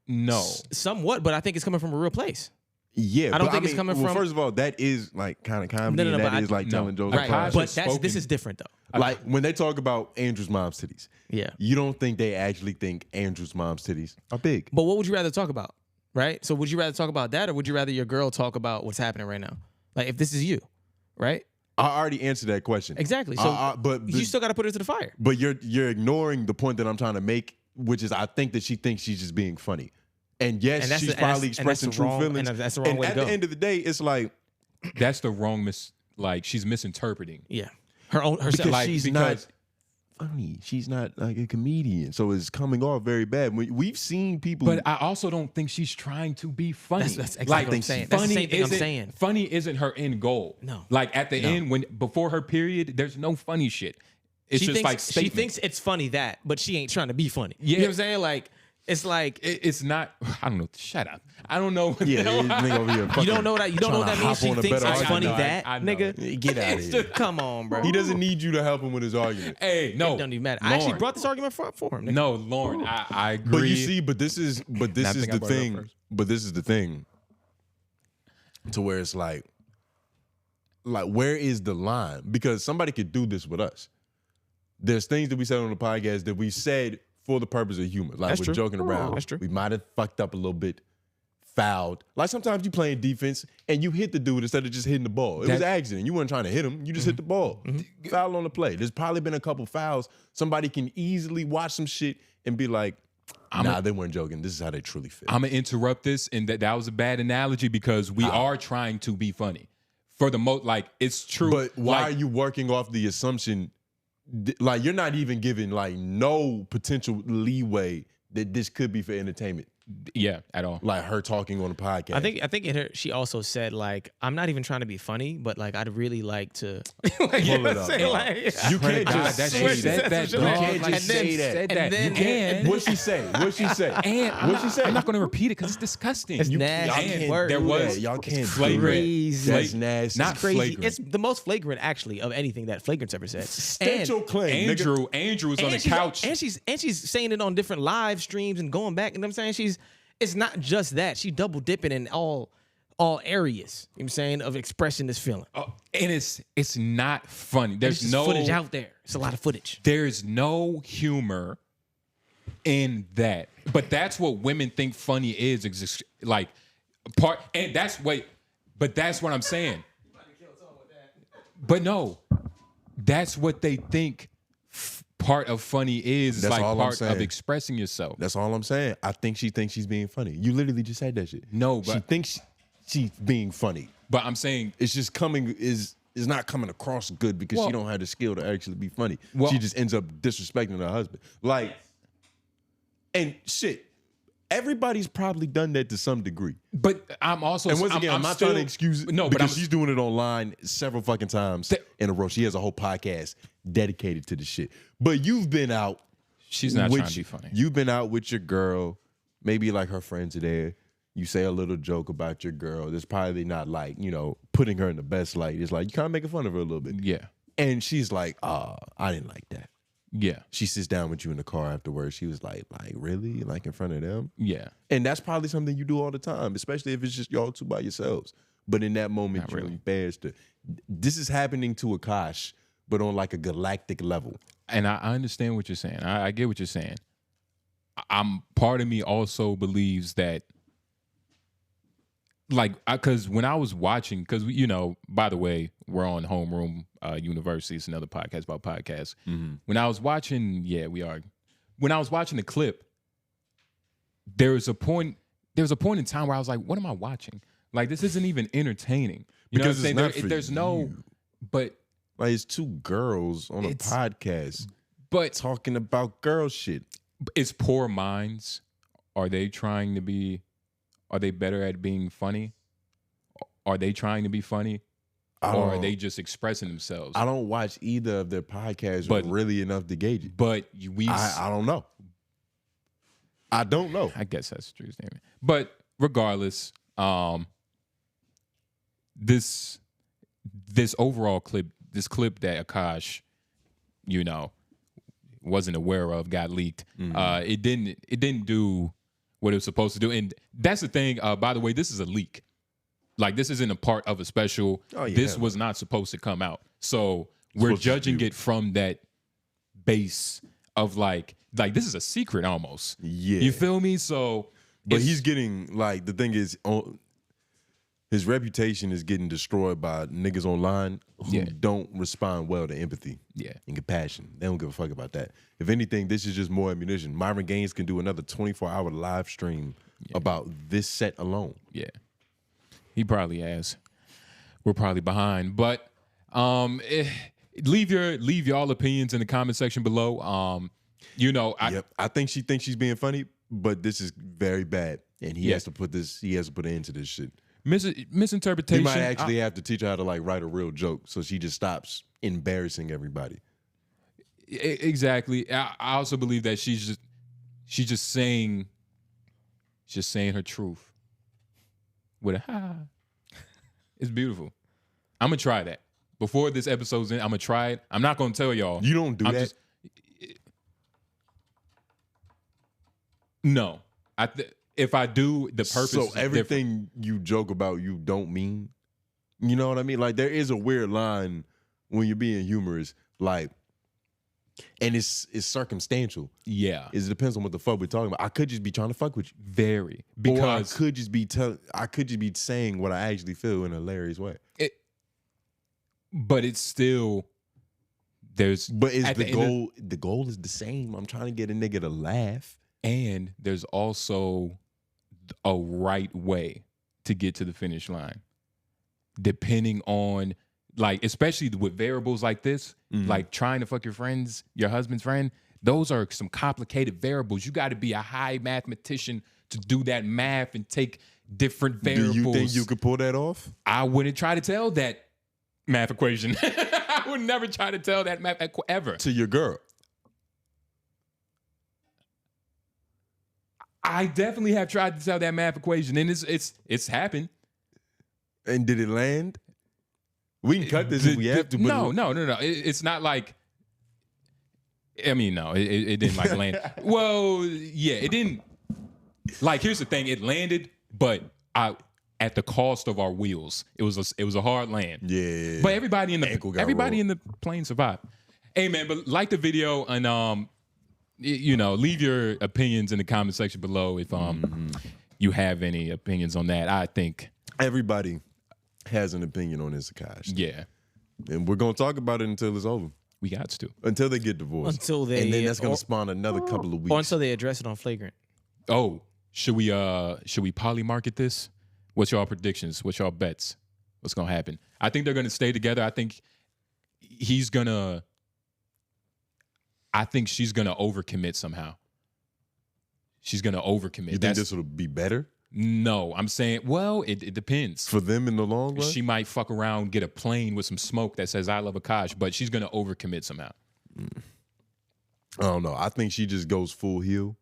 No. Somewhat, but I think it's coming from a real place. Yeah, I don't but think it's coming from- First of all, that is like kind of comedy. No, and but that is like no. telling jokes. Right. Like, Akaash But has this is spoken- different, though. like when they talk about Andrew's mom's titties, Yeah. you don't think they actually think Andrew's mom's titties are big? But what would you rather talk about, right? So would you rather talk about that or would you rather your girl talk about what's happening right now? Like if this is you, right? I already answered that question. Exactly. So but you still got to put her to the fire. But you're ignoring the point that I'm trying to make, which is I think that she thinks she's just being funny. And yes, And she's probably expressing true feelings. And that's the wrong way to go. At the end of the day, it's like That's the wrong like she's misinterpreting. Yeah. Her own herself. because Like, she's because- not funny. She's not like a comedian, so it's coming off very bad. We've seen people, But I also don't think she's trying to be funny. That's exactly what I'm saying. That's the Funny same thing I'm isn't- saying. Funny isn't her end goal. No. Like at the end, before her period, there's no funny shit. It's just like she statement. thinks it's funny that, but she ain't trying to be funny. Yeah. You know what I'm saying? Like, it's like It's not. I don't know. Shut up. I don't know. yeah, this nigga over here you don't know what that means. She thinks it's funny that, I know. nigga. Get out of here. Come on, bro. He doesn't need you to help him with his argument. Hey, no. It don't even matter. I actually Lauren. brought this argument for him. Nigga. No, Lauren. I agree. But you see, but this is I the think I brought it up thing. first. But this is the thing. To where it's like where is the line? Because somebody could do this with us. There's things that we said on the podcast that we said for the purpose of humor. Like That's we're true. joking around. That's true. We might have fucked up a little bit, fouled. Like sometimes you playing defense and you hit the dude instead of just hitting the ball. It was an accident. You weren't trying to hit him. You just hit the ball. Foul on the play. There's probably been a couple fouls. Somebody can easily watch some shit and be like, nah, they weren't joking. This is how they truly feel. I'm gonna interrupt this, and that was a bad analogy because we are trying to be funny. For the most, like it's true. But why like, are you working off the assumption, like you're not even giving like no potential leeway that this could be for entertainment? Yeah, at all. Like her talking on the podcast. I think in her she also said like I'm not even trying to be funny, but like I'd really like to. Like, you know what I'm saying? Like, you can't God, just that say she said that. You dog. can't Like, just say that. said and then- you can. What'd she say? What'd she say? And What'd she say? I'm not going to repeat it because it's disgusting. It's Y'all nasty. can't Word. There do was that. Y'all can't flagrant. Crazy. That's nasty. Not crazy. flagrant. It's the most flagrant actually of anything that Flagrant's ever said. State your claim, nigga. Andrew was on the couch. and she's saying it on different live streams and going back. And I'm saying it's not just that. She double dipping in all areas. You know what I'm saying, of expressing this feeling. And it's not funny. There's There's no footage out there. It's a lot of footage. There's no humor in that. But that's what women think funny is like part. And but that's what I'm saying. But no, that's what they think part of funny is. That's like all I'm part saying. of expressing yourself. That's all I'm saying. I think she thinks she's being funny. You literally just said that shit. No, she but- thinks she's being funny. But I'm saying It's just is not coming across good because Well- she don't have the skill to actually be funny. Well- She just ends up disrespecting her husband. Like, and shit, everybody's probably done that to some degree. but I'm also And once again, I'm not trying to excuse it No, but because she's doing it online several fucking times in a row. She has a whole podcast dedicated to the shit. But you've been out. she's not with- trying to be funny. You've been out with your girl. Maybe like her friends are there. You say a little joke about your girl. That's probably not like, putting her in the best light. It's like you kind of making fun of her a little bit. Yeah. And she's like, I didn't like that. Yeah. She sits down with you in the car afterwards. She was like, really? Like in front of them? Yeah. And that's probably something you do all the time, especially if it's just y'all two by yourselves. But in that moment, Not you're really. embarrassed. This is happening to Akaash, but on like a galactic level. And I understand what you're saying. I get what you're saying. Part of me also believes that, like, because when I was watching, because by the way, we're on Homeroom University. It's another podcast about podcasts. When I was watching, we are. When I was watching the clip, there was a point in time where I was like, "What am I watching? Like, this isn't even entertaining." You know what I'm Because it's saying? not for There's no, you. but Like it's two girls on a It's- podcast but talking about girl shit. it's poor minds. Are they trying to be? Are they better at being funny? Are they trying to be funny? Or are they just expressing themselves? I don't watch either of their podcasts But- really enough to gauge it. But I don't know. I don't know. I guess that's true statement. But regardless, this overall clip, this clip that Akaash, wasn't aware of, got leaked. It didn't do what it was supposed to do. And that's the thing. By the way, this is a leak. Like, this isn't a part of a special. Oh, yeah. This was not supposed to come out. So we're Supposed to judging be- it from that base of like this is a secret almost. Yeah. You feel me? So But it's- he's getting, like, the thing is, his reputation is getting destroyed by niggas online who Yeah. don't respond well to empathy Yeah. and compassion. They don't give a fuck about that. If anything, this is just more ammunition. Myron Gaines can do another 24-hour live stream about this set alone. Yeah, he probably has. We're probably behind, but leave y'all opinions in the comment section below. You know, I think she thinks she's being funny, but this is very bad, and he has to put this. He has to put an end to this shit. Misinterpretation. He might actually have to teach her how to like write a real joke, so she just stops embarrassing everybody. Exactly. I also believe that she's just saying her truth with a ha. It's beautiful. I'm gonna try that before this episode's in. I'm gonna try it. I'm not gonna tell y'all. You don't do that. No, if I do, the purpose. So is everything different. you joke about, you don't mean. You know what I mean? Like there is a weird line when you're being humorous, like, and it's circumstantial. Yeah, it depends on what the fuck we're talking about. I could just be trying to fuck with you, because or I could just be saying what I actually feel in a hilarious way. But it's still there's. But is the goal? The goal is the same. I'm trying to get a nigga to laugh. And there's also a right way to get to the finish line, depending on, like, especially with variables like this, like trying to fuck your husband's friend. Those are some complicated variables. You got to be a high mathematician to do that math and take different variables. Do you think you could pull that off? I wouldn't try to tell that math equation. I would never try to tell that math ever to your girl. I definitely have tried to tell that math equation, and it's happened. And did it land? We can cut this if we have to. But No. It's not like. I mean, no, it didn't like land. Well, yeah, it didn't. Like, here's the thing: it landed, but at the cost of our wheels. It was a hard land. Yeah. But everybody in the plane survived. Hey man, but like the video and you know, leave your opinions in the comment section below if you have any opinions on that. I think everybody has an opinion on this, Akaash. Yeah. And we're gonna talk about it until it's over. We got to. Until they get divorced. And then that's gonna spawn another couple of weeks. Or until they address it on Flagrant. Oh, should we poly market this? What's y'all predictions? What's y'all bets? What's gonna happen? I think they're gonna stay together. I think she's gonna overcommit somehow. She's gonna overcommit. You think this will be better? No, I'm saying, well, it depends. For them in the long run? She might fuck around, get a plane with some smoke that says, I love Akaash, but she's gonna overcommit somehow. I don't know. I think she just goes full heel.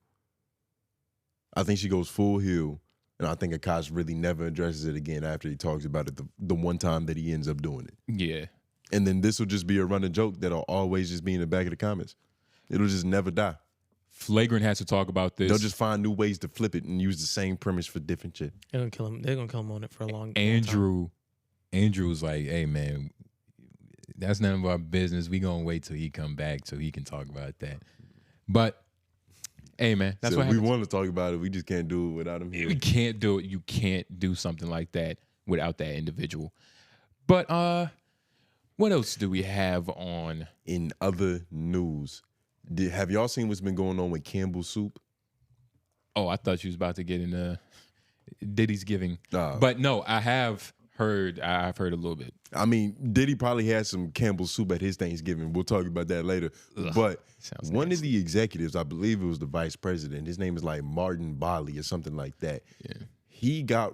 I think she goes full heel. And I think Akaash really never addresses it again after he talks about it the one time that he ends up doing it. Yeah. And then this will just be a running joke that'll always just be in the back of the comments. It'll just never die. Flagrant has to talk about this. They'll just find new ways to flip it and use the same premise for different shit. They're gonna kill him. They're gonna kill him on it for a long time. Andrew was like, hey man, that's none of our business. We gonna wait till he come back so he can talk about that. But hey man, that's what happens. We want to talk about it. We just can't do it without him here. We can't do it. You can't do something like that without that individual. But what else do we have on? In other news, have y'all seen what's been going on with Campbell soup? Oh, I thought you was about to get into Diddy's giving. But no, I've heard a little bit. I mean, Diddy probably had some Campbell soup at his Thanksgiving. We'll talk about that later. Ugh, but one of the executives, I believe it was the vice president, his name is like Martin Bali or something like that. Yeah. He got,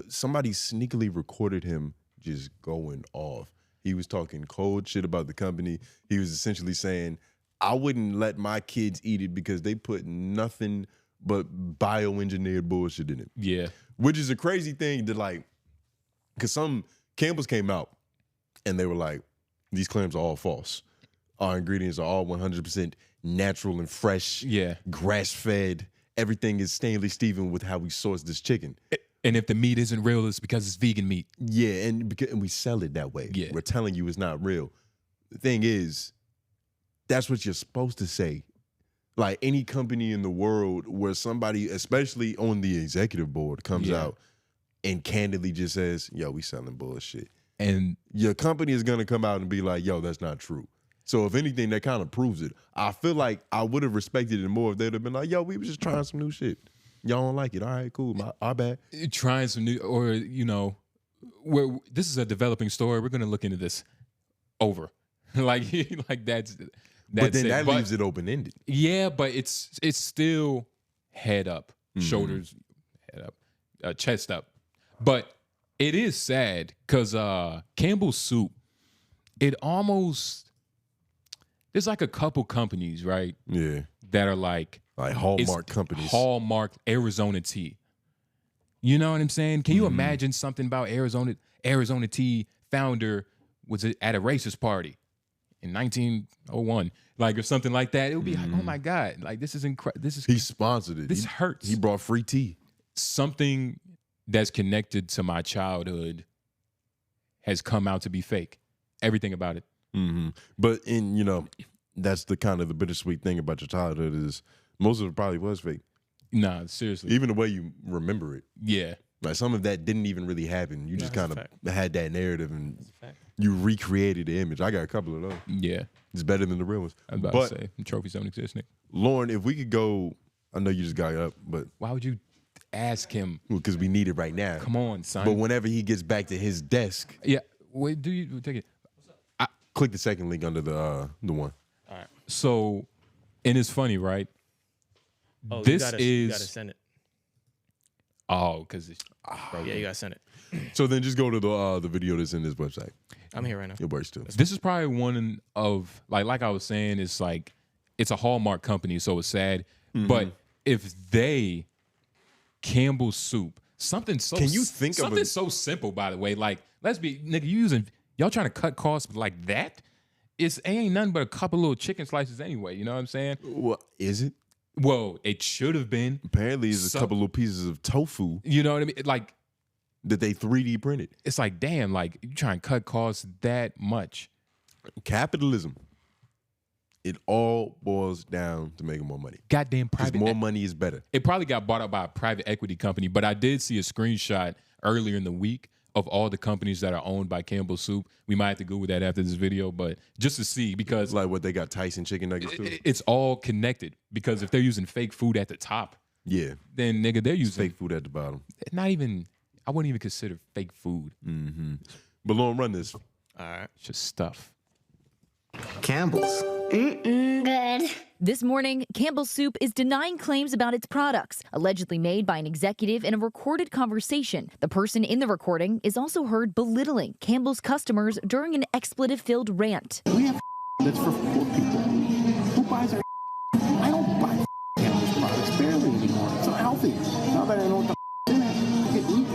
somebody sneakily recorded him just going off. He was talking cold shit about the company. He was essentially saying, I wouldn't let my kids eat it because they put nothing but bioengineered bullshit in it. Yeah. Which is a crazy thing to like, because some Campbell's came out and they were like, these claims are all false. Our ingredients are all 100% natural and fresh. Yeah. Grass-fed. Everything is stainless Steven with how we source this chicken. And if the meat isn't real, it's because it's vegan meat. Yeah, and we sell it that way. Yeah. We're telling you it's not real. The thing is, that's what you're supposed to say. Like any company in the world where somebody, especially on the executive board, comes out and candidly just says, yo, we selling bullshit. And your company is going to come out and be like, yo, that's not true. So if anything, that kind of proves it. I feel like I would have respected it more if they'd have been like, yo, we were just trying some new shit. Y'all don't like it. All right, cool. Our bad. Trying some new, or this is a developing story. We're gonna look into this over, like that's. But then it. that leaves it open ended. Yeah, but it's still head up, shoulders, head up, chest up. But it is sad because Campbell's soup, it almost, there's like a couple companies, right? Yeah. That are like Hallmark companies. Hallmark Arizona tea. You know what I'm saying? Can you imagine something about Arizona tea founder was at a racist party in 1901, like, or something like that? It would be like, oh my God, like, this is incredible. He sponsored it. This hurts. He brought free tea. Something that's connected to my childhood has come out to be fake. Everything about it. But that's the kind of the bittersweet thing about your childhood is most of it probably was fake. Nah, seriously. Even the way you remember it. Yeah. Like some of that didn't even really happen. You just kind of had that narrative and you recreated the image. I got a couple of those. Yeah. It's better than the real ones. I was about to say, trophies don't exist, Nick. Lauren, if we could go, I know you just got up, but. Why would you ask him? Because we need it right now. Come on, son. But whenever he gets back to his desk. Yeah. Wait, do you take it? Click the second link under the one. All right. So, and it's funny, right? Oh, you gotta send it. Oh, because it's yeah, you gotta send it. So then just go to the video that's in this website. I'm here right now. It works too. This is probably one of like I was saying, it's like it's a Hallmark company, so it's sad. But if Campbell's soup, something so can you think something of so simple, by the way, like let's be nigga, y'all trying to cut costs like that? It ain't nothing but a couple little chicken slices anyway. You know what I'm saying? What is it? Well, it should have been. Apparently, it's a couple little pieces of tofu. You know what I mean? Like that they 3D printed. It's like, damn, like you trying to cut costs that much. Capitalism. It all boils down to making more money. Goddamn private. More money is better. It probably got bought up by a private equity company, but I did see a screenshot earlier in the week of all the companies that are owned by Campbell's Soup. We might have to Google that after this video, but just to see, because like what they got Tyson chicken nuggets too. It's all connected, because if they're using fake food at the top, yeah, then nigga, they're using fake food at the bottom. Not even, I wouldn't even consider fake food. But Lauren, run this. All right, it's just stuff. Campbell's. Good. This morning, Campbell's Soup is denying claims about its products, allegedly made by an executive in a recorded conversation. The person in the recording is also heard belittling Campbell's customers during an expletive-filled rant. We have that's for poor people. Who buys our I don't buy Campbell's products barely anymore. It's not healthy. Now that I know what the in it, I can eat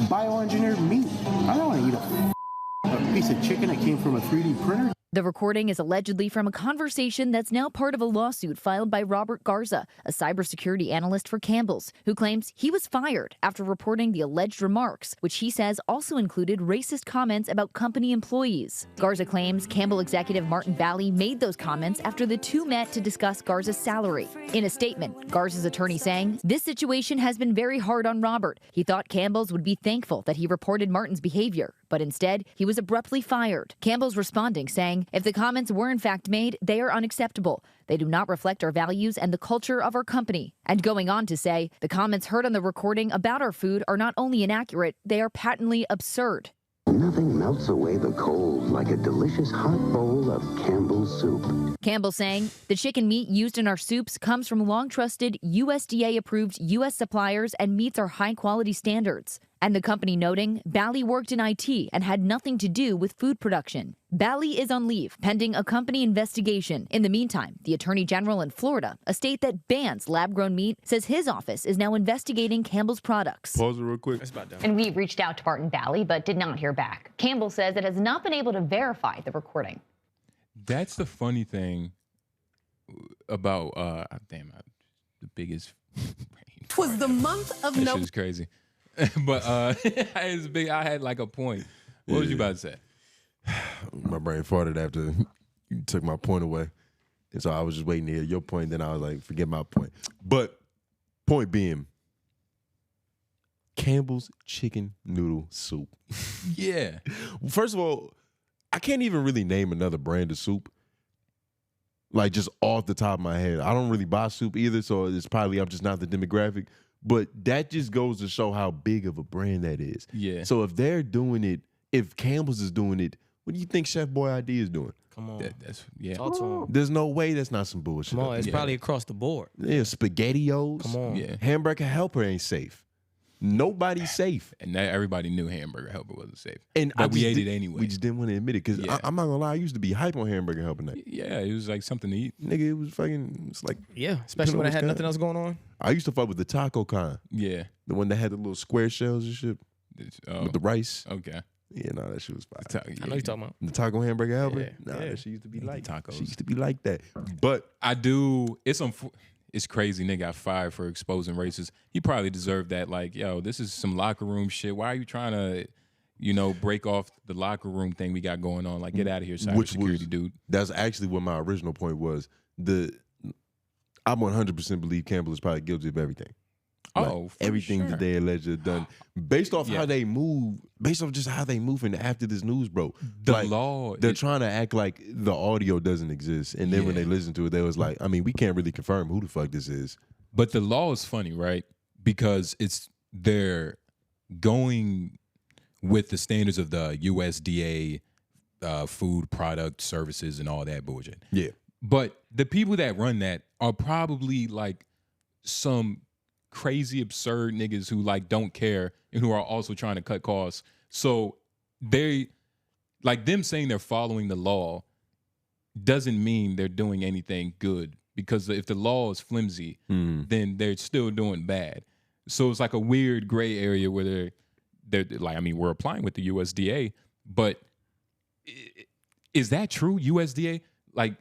bioengineered meat. I don't want to eat a piece of chicken that came from a 3D printer. The recording is allegedly from a conversation that's now part of a lawsuit filed by Robert Garza, a cybersecurity analyst for Campbell's, who claims he was fired after reporting the alleged remarks, which he says also included racist comments about company employees. Garza claims Campbell executive Martin Bally made those comments after the two met to discuss Garza's salary. In a statement, Garza's attorney saying, "This situation has been very hard on Robert. He thought Campbell's would be thankful that he reported Martin's behavior, but instead, he was abruptly fired." Campbell's responding, saying, "If the comments were in fact made, they are unacceptable. They do not reflect our values and the culture of our company." And going on to say, "The comments heard on the recording about our food are not only inaccurate, they are patently absurd." Nothing melts away the cold like a delicious hot bowl of Campbell's soup. Campbell saying, "The chicken meat used in our soups comes from long-trusted, USDA-approved U.S. suppliers and meets our high-quality standards." And the company noting, Bally worked in IT and had nothing to do with food production. Bally is on leave, pending a company investigation. In the meantime, the Attorney General in Florida, a state that bans lab-grown meat, says his office is now investigating Campbell's products. Pause it real quick. That's about done. And we reached out to Martin Bally, but did not hear back. Campbell says it has not been able to verify the recording. That's the funny thing about, the biggest brain. 'Twas the month of That November. shit is crazy. But it's big. I had like a point. What was you about to say? My brain farted after you took my point away. And so I was just waiting to hear your point. Then I was like, forget my point. But point being, Campbell's chicken noodle soup. Yeah. First of all, I can't even really name another brand of soup. Like just off the top of my head. I don't really buy soup either, so it's probably I'm just not the demographic. But that just goes to show how big of a brand that is. Yeah. So if they're doing it, if Campbell's is doing it, what do you think Chef Boyardee is doing? Come on. That's yeah. Talk to him. There's no way that's not some bullshit. Come on. It's probably across the board. Yeah, SpaghettiOs. Come on. Yeah. Hamburger Helper ain't safe. Nobody's safe. And that everybody knew Hamburger Helper wasn't safe. And but we ate it anyway. We just didn't want to admit it because Yeah. I'm not gonna lie, I used to be hype on Hamburger Helper night. Yeah, it was like something to eat. Nigga, it was fucking. It's like Yeah, especially when I had nothing else going on. I used to fuck with the taco kind, Yeah. the one that had the little square shells and shit with the rice. Okay. Yeah, nah, that shit was fire. I know you're talking about. The taco hamburger helper. Yeah, Nah, yeah. that shit used to be like tacos. She used to be like that. But I do. It's crazy. Nigga got fired for exposing racists. He probably deserved that. Like, yo, this is some locker room shit. Why are you trying to, break off the locker room thing we got going on? Like, get out of here, cybersecurity dude. That's actually what my original point was. I 100% believe Campbell is probably guilty of everything. Oh, for everything sure. that they alleged have done, based off how they move, based off just how they move, and after this news, bro. The law, they're trying to act like the audio doesn't exist, and then when they listen to it, they was like, I mean, we can't really confirm who the fuck this is. But the law is funny, right? Because they're going with the standards of the USDA, food product services and all that bullshit. Yeah. But the people that run that are probably like some crazy absurd niggas who like don't care and who are also trying to cut costs. So they like them saying they're following the law doesn't mean they're doing anything good, because if the law is flimsy, then they're still doing bad. So it's like a weird gray area where they're like, I mean, we're applying with the USDA, but is that true? USDA, like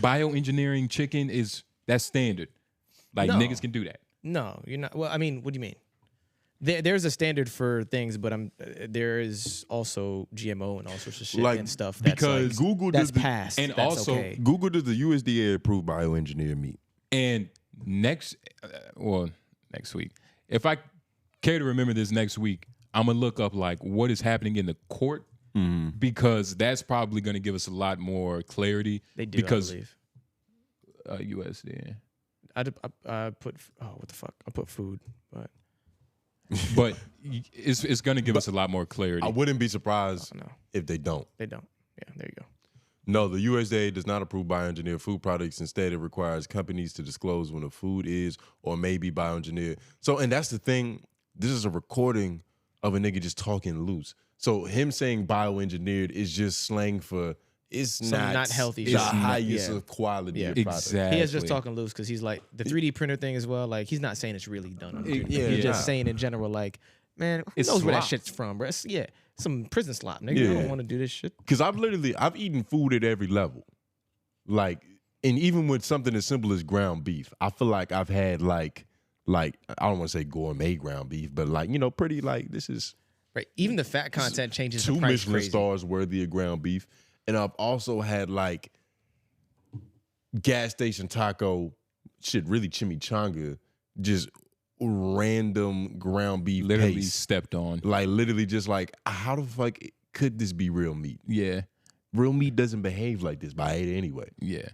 bioengineering chicken that's standard. Like No. niggas can do that. No, you're not. Well, I mean, what do you mean? There's a standard for things, but there is also GMO and all sorts of shit Like, and stuff. That's because like, Google that's does the- passed, and that's also okay. Google does the USDA approved bioengineered meat. And next week, if I care to remember this next week, I'm gonna look up like what is happening in the court, because that's probably gonna give us a lot more clarity. They do, because I believe. USDA. I put what the fuck? I put food, but it's gonna give us a lot more clarity. I wouldn't be surprised no. if they don't. They don't. Yeah, there you go. No, the USDA does not approve bioengineered food products. Instead, it requires companies to disclose when a food is or may be bioengineered. So, and that's the thing. This is a recording of a nigga just talking loose. So him saying bioengineered is just slang for it's not healthy the shit. highest Yeah. of quality Yeah. of product. Exactly. He is just talking loose because he's like the 3D printer thing as well. Like he's not saying it's really done on the 3D printer. He's just saying in general, like, man, who It's knows where that slop. shit's from, bro? Some prison slop, nigga. I Yeah. don't want to do this shit. Because I've eaten food at every level. Like, and even with something as simple as ground beef, I feel like I've had like I don't want to say gourmet ground beef, but like, pretty like this is Right. Even the fat content changes the 2 price Michelin crazy. stars worthy of ground beef. And I've also had like gas station taco shit, really chimichanga, just random ground beef Literally paste. stepped on. Like literally just like, how the fuck could this be real meat? Yeah. Real meat doesn't behave like this, but I ate it anyway. Yeah.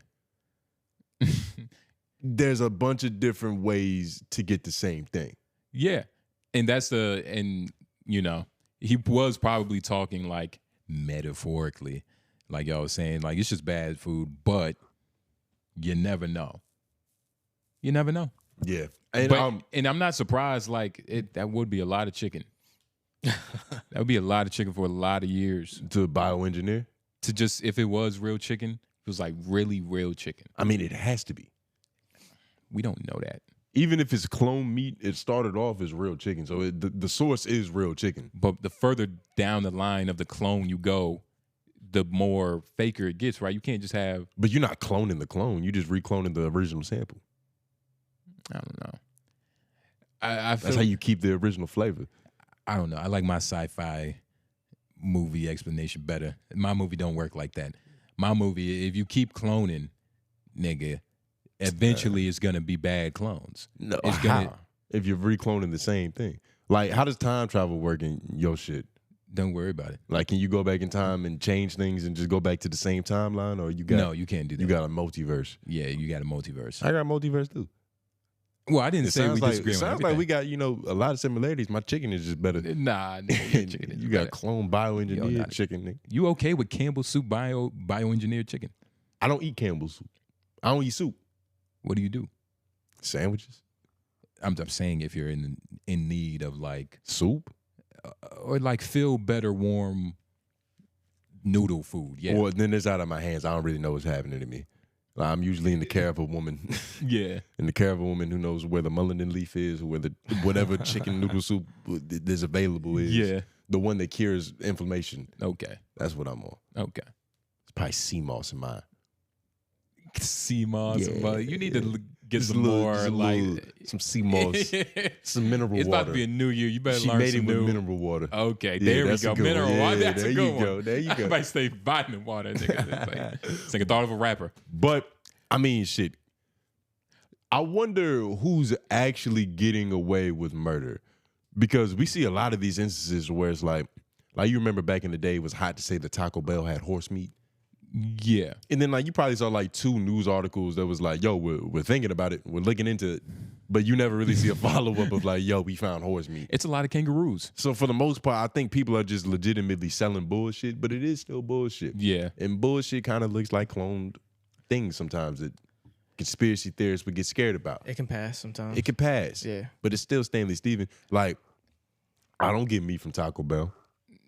There's a bunch of different ways to get the same thing. Yeah. And he was probably talking like metaphorically, like y'all was saying, like it's just bad food, but you never know. You never know. Yeah. And I'm not surprised, like that would be a lot of chicken. That would be a lot of chicken for a lot of years. To bioengineer? To just, if it was real chicken, it was like really real chicken. I mean, it has to be. We don't know that. Even if it's clone meat, it started off as real chicken. So the source is real chicken. But the further down the line of the clone you go, the more faker it gets, right? You can't just have... But you're not cloning the clone. You're just recloning the original sample. I don't know. I feel, That's how you keep the original flavor. I don't know. I like my sci-fi movie explanation better. My movie don't work like that. My movie, if you keep cloning, nigga, eventually it's gonna be bad clones. No, it's gonna, how? If you're recloning the same thing. Like, how does time travel work in your shit? Don't worry about it. Like, can you go back in time and change things and just go back to the same timeline? Or you got... No, you can't do that. You got a multiverse. Yeah, you got a multiverse. I got a multiverse too. Well, I didn't say we disagree on sounds everything. like we got, you know, a lot of similarities. My chicken is just better. Nah, nigga, chicken is You got better. clone bioengineered Yo, nah, chicken, nigga. You okay with Campbell soup bioengineered chicken? I don't eat Campbell soup. I don't eat soup. What do you do? Sandwiches. I'm saying if you're in need of like Soup? or like feel better warm noodle food. Yeah. Or then it's out of my hands. I don't really know what's happening to me. Like, I'm usually in the care of a woman. Yeah. In the care of a woman who knows where the mullein leaf is, or where the whatever chicken noodle soup is available is. Yeah. The one that cures inflammation. Okay. That's what I'm on. Okay. It's probably sea moss in mine. Sea moss. Yeah, But you need to get Just some more just like some sea moss, some mineral It's water. about to be a new year. You better She learn made some it with new. mineral water. Okay, Yeah, there we that's a go. good Mineral one. water. Yeah, That's there a good you one. go. There you go. I might say vitamin water. Nigga. It's like a thought of a rapper. But I mean, shit. I wonder who's actually getting away with murder, because we see a lot of these instances where it's like you remember back in the day, it was hot to say that Taco Bell had horse meat. Yeah. And then like you probably saw like 2 news articles that was like, yo, we're thinking about it, we're looking into it, but you never really see a follow-up of like, yo, we found horse meat. It's a lot of kangaroos. So for the most part, I think people are just legitimately selling bullshit, but it is still bullshit. Yeah. And bullshit kind of looks like cloned things sometimes that conspiracy theorists would get scared about. It can pass sometimes. It can pass. Yeah. But it's still Stanley Steven. Like, I don't get meat from Taco Bell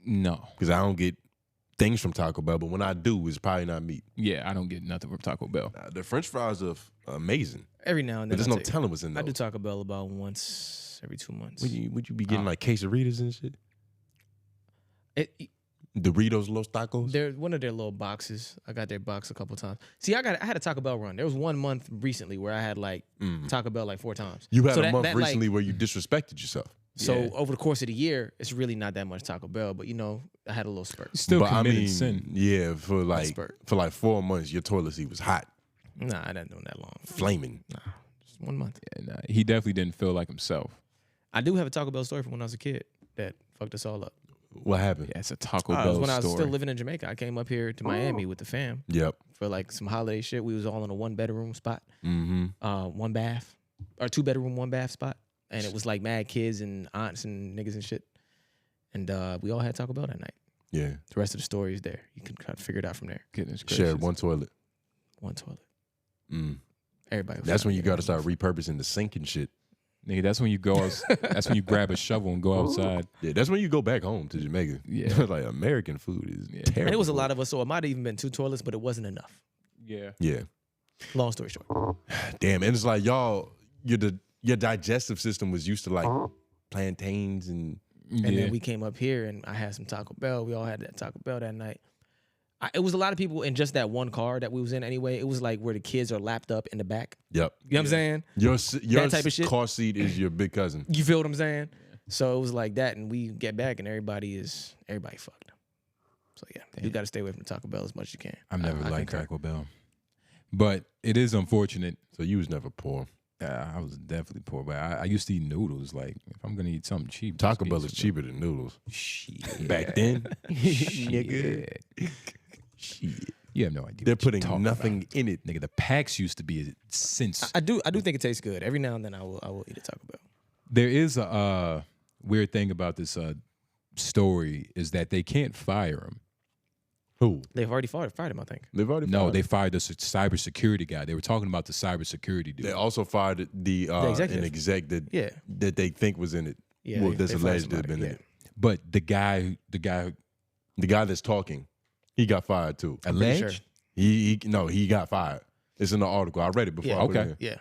No. because I don't get things from Taco Bell, but when I do, it's probably not meat. Yeah, I don't get nothing from Taco Bell. The French fries are amazing. Every now and then. But there's I no take- telling what's in I those. do Taco Bell about once every 2 months. Would you be getting like quesadillas and shit? Doritos Los Tacos? They're one of their little boxes. I got their box a couple times. See, I had a Taco Bell run. There was 1 month recently where I had like Taco Bell like 4 times. You had So a that- month that, like- recently where you disrespected yourself. So Yeah. over the course of the year, it's really not that much Taco Bell, but you know, I had a little spurt. Still But committed sin. yeah, for like spurt. 4 months, your toilet seat was hot, Nah, I didn't do that long. flaming. Just 1 month. And he definitely didn't feel like himself. I do have a Taco Bell story from when I was a kid that fucked us all up. What happened? Yeah, it's a Taco It was Bell when I was story. still living in Jamaica. I came up here to Miami with the fam Yep. for like some holiday shit. We was all in a 1-bedroom spot, Mm-hmm. 1 bath, or 2-bedroom, 1 bath spot, and it was like mad kids and aunts and niggas and shit. And we all had Taco Bell that night. Yeah. The rest of the story is there. You can kind of figure it out from there. Goodness gracious. Shared one toilet. 1 toilet. Mm. Everybody. was That's trying when you get got to it. start repurposing the sink and shit. Nigga, that's when you go. That's when you grab a shovel and go outside. Yeah, that's when you go back home to Jamaica. Yeah. Like American food is terrible. And it was a lot of us, so it might have even been 2 toilets, but it wasn't enough. Yeah. Yeah. Long story short. Damn, and it's like y'all, your digestive system was used to like plantains and And Yeah. then we came up here and I had some Taco Bell. We all had that Taco Bell that night. It was a lot of people in just that one car that we was in anyway. It was like where the kids are lapped up in the back. yep. You know what I'm saying? Your type of shit. car seat is your big cousin. You feel what I'm saying? So it was like that, and we get back and everybody fucked. So yeah, you got to stay away from Taco Bell as much as you can. I've never I liked concur. Taco Bell, but it is unfortunate. So you was never poor. I was definitely poor, but I used to eat noodles. Like if I'm gonna eat something cheap, Taco just Bell eat is some- cheaper than noodles. Shit. Back then, Nigga. shit. You have no idea. They're what you're putting talking nothing about. in it. Nigga, the packs used to be since. I do think it tastes good. Every now and then I will eat a Taco Bell. There is a weird thing about this story is that they can't fire him. Who? They've already fired him, I think. They've already No, fired they him. fired the cybersecurity guy. They were talking about the cybersecurity dude. They also fired the executive. an exec that Yeah. that they think was in it. Yeah, well, they that's fired alleged to have somebody, been in yeah. it. But the guy The guy that's talking, he got fired too. pretty alleged. sure. He got fired. It's in the article. I read it before. Yeah. I put it Okay. in. Yeah.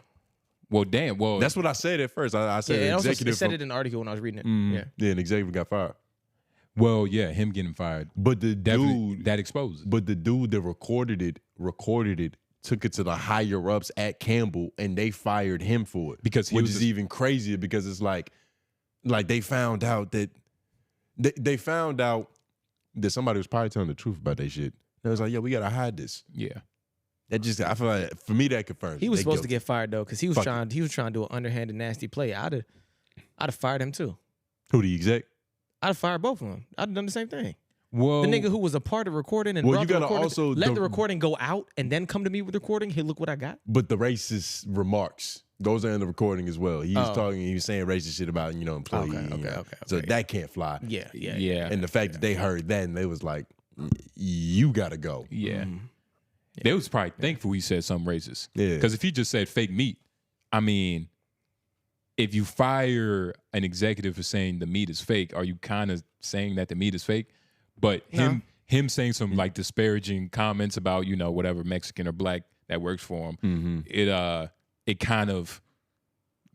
Well, damn. Well, That's what I said at first. I said Yeah, an it also executive. it said from- it in the article when I was reading it. Mhm. Yeah. Yeah, an executive got fired. well, yeah, him getting fired. But the Definitely, dude that exposed. But the dude that recorded it, took it to the higher ups at Campbell, and they fired him for it. Because he which was is a- even crazier because it's like they found out that they found out that somebody was probably telling the truth about that shit. And it was like, yo, we gotta hide this. Yeah. That just I feel like for me that confirms. He was they supposed to guilty. get fired though, because he was Fuck trying to do an underhanded, nasty play. I'd have fired him too. Who, the exec? I'd have fired both of them. I'd have done the same thing. Well, The nigga who was a part of recording and Well, brought you the gotta recording, also let the- the recording go out and then come to me with the recording. Hey, look what I got. But the racist remarks Those are in the recording as well. He was talking. He was saying racist shit about employees. Okay. So that can't fly. Yeah. And the fact that they heard that and they was like, you gotta go. Yeah. They was probably thankful he said something racist. Yeah. Because if he just said fake meat, I mean, if you fire an executive for saying the meat is fake, are you kind of saying that the meat is fake? But him saying some like disparaging comments about whatever Mexican or black that works for him, it kind of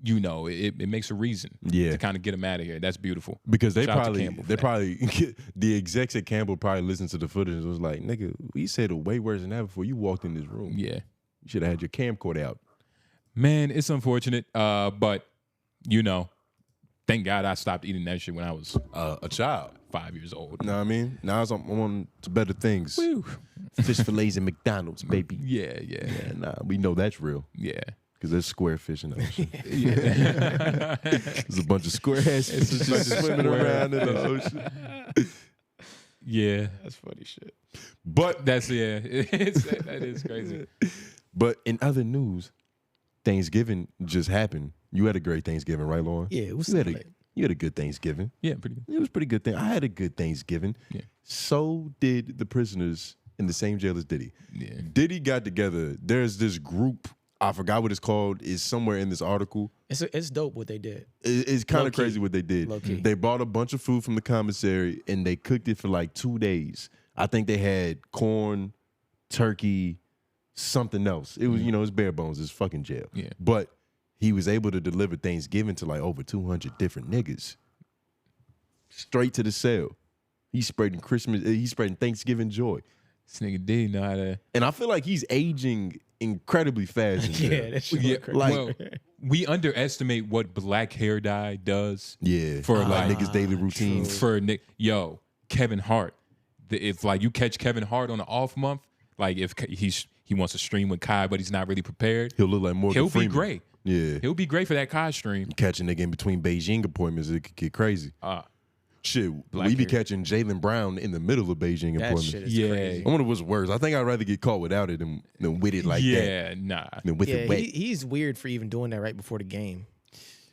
it makes a reason to kind of get him out of here. That's beautiful Because they Shout out to probably Campbell for they that. probably the execs at Campbell probably listened to the footage and was like, nigga, we said it way worse than that before you walked in this room. Yeah, You should have had your camcorder out. man, it's unfortunate, but thank God I stopped eating that shit when I was A child. 5 years old. You know what I mean? Now I'm on to better things. Whew. Fish fillets and McDonald's, baby. Yeah. Nah, we know that's real. Yeah. Because there's square fish in the ocean. Yeah. There's a bunch of square ass fish just swimming around in the ocean. Yeah. That's funny shit. But That is crazy. But in other news, Thanksgiving just happened. You had a great Thanksgiving, right, Lauren? Yeah, it was you had a good Thanksgiving. Yeah, pretty good. It was a pretty good thing. I had a good Thanksgiving. Yeah. So did the prisoners in the same jail as Diddy. Yeah. Diddy got together. There's this group, I forgot what it's called, is somewhere in this article. It's dope what they did. It's kind of Low-key. crazy what they did. Low-key. They bought a bunch of food from the commissary and they cooked it for like 2 days. I think they had corn, turkey, something else. It was, it's bare bones. It's fucking jail. Yeah. But he was able to deliver Thanksgiving to like over 200 different niggas. Straight to the cell. He's spreading Thanksgiving joy. This nigga D know how to. And I feel like he's aging incredibly fast in jail. Yeah, that shit Yeah, look crazy. like- well, we underestimate what black hair dye does. Yeah. For like niggas' daily routines. for Nick. Yo, Kevin Hart. If like you catch Kevin Hart on an off month, like if he wants to stream with Kai, but he's not really prepared, He'll look like Morgan he'll be Freeman. great. Yeah. He'll be great for that Kai stream. Catching nigga in between Beijing appointments, it could get crazy. Shit, Black we be hair. catching Jaylen Brown in the middle of Beijing That appointments. shit is Yeah. crazy. I wonder what's worse. I think I'd rather get caught without it than with it like that. Yeah, nah. Than with Yeah, it wet. he's weird for even doing that right before the game.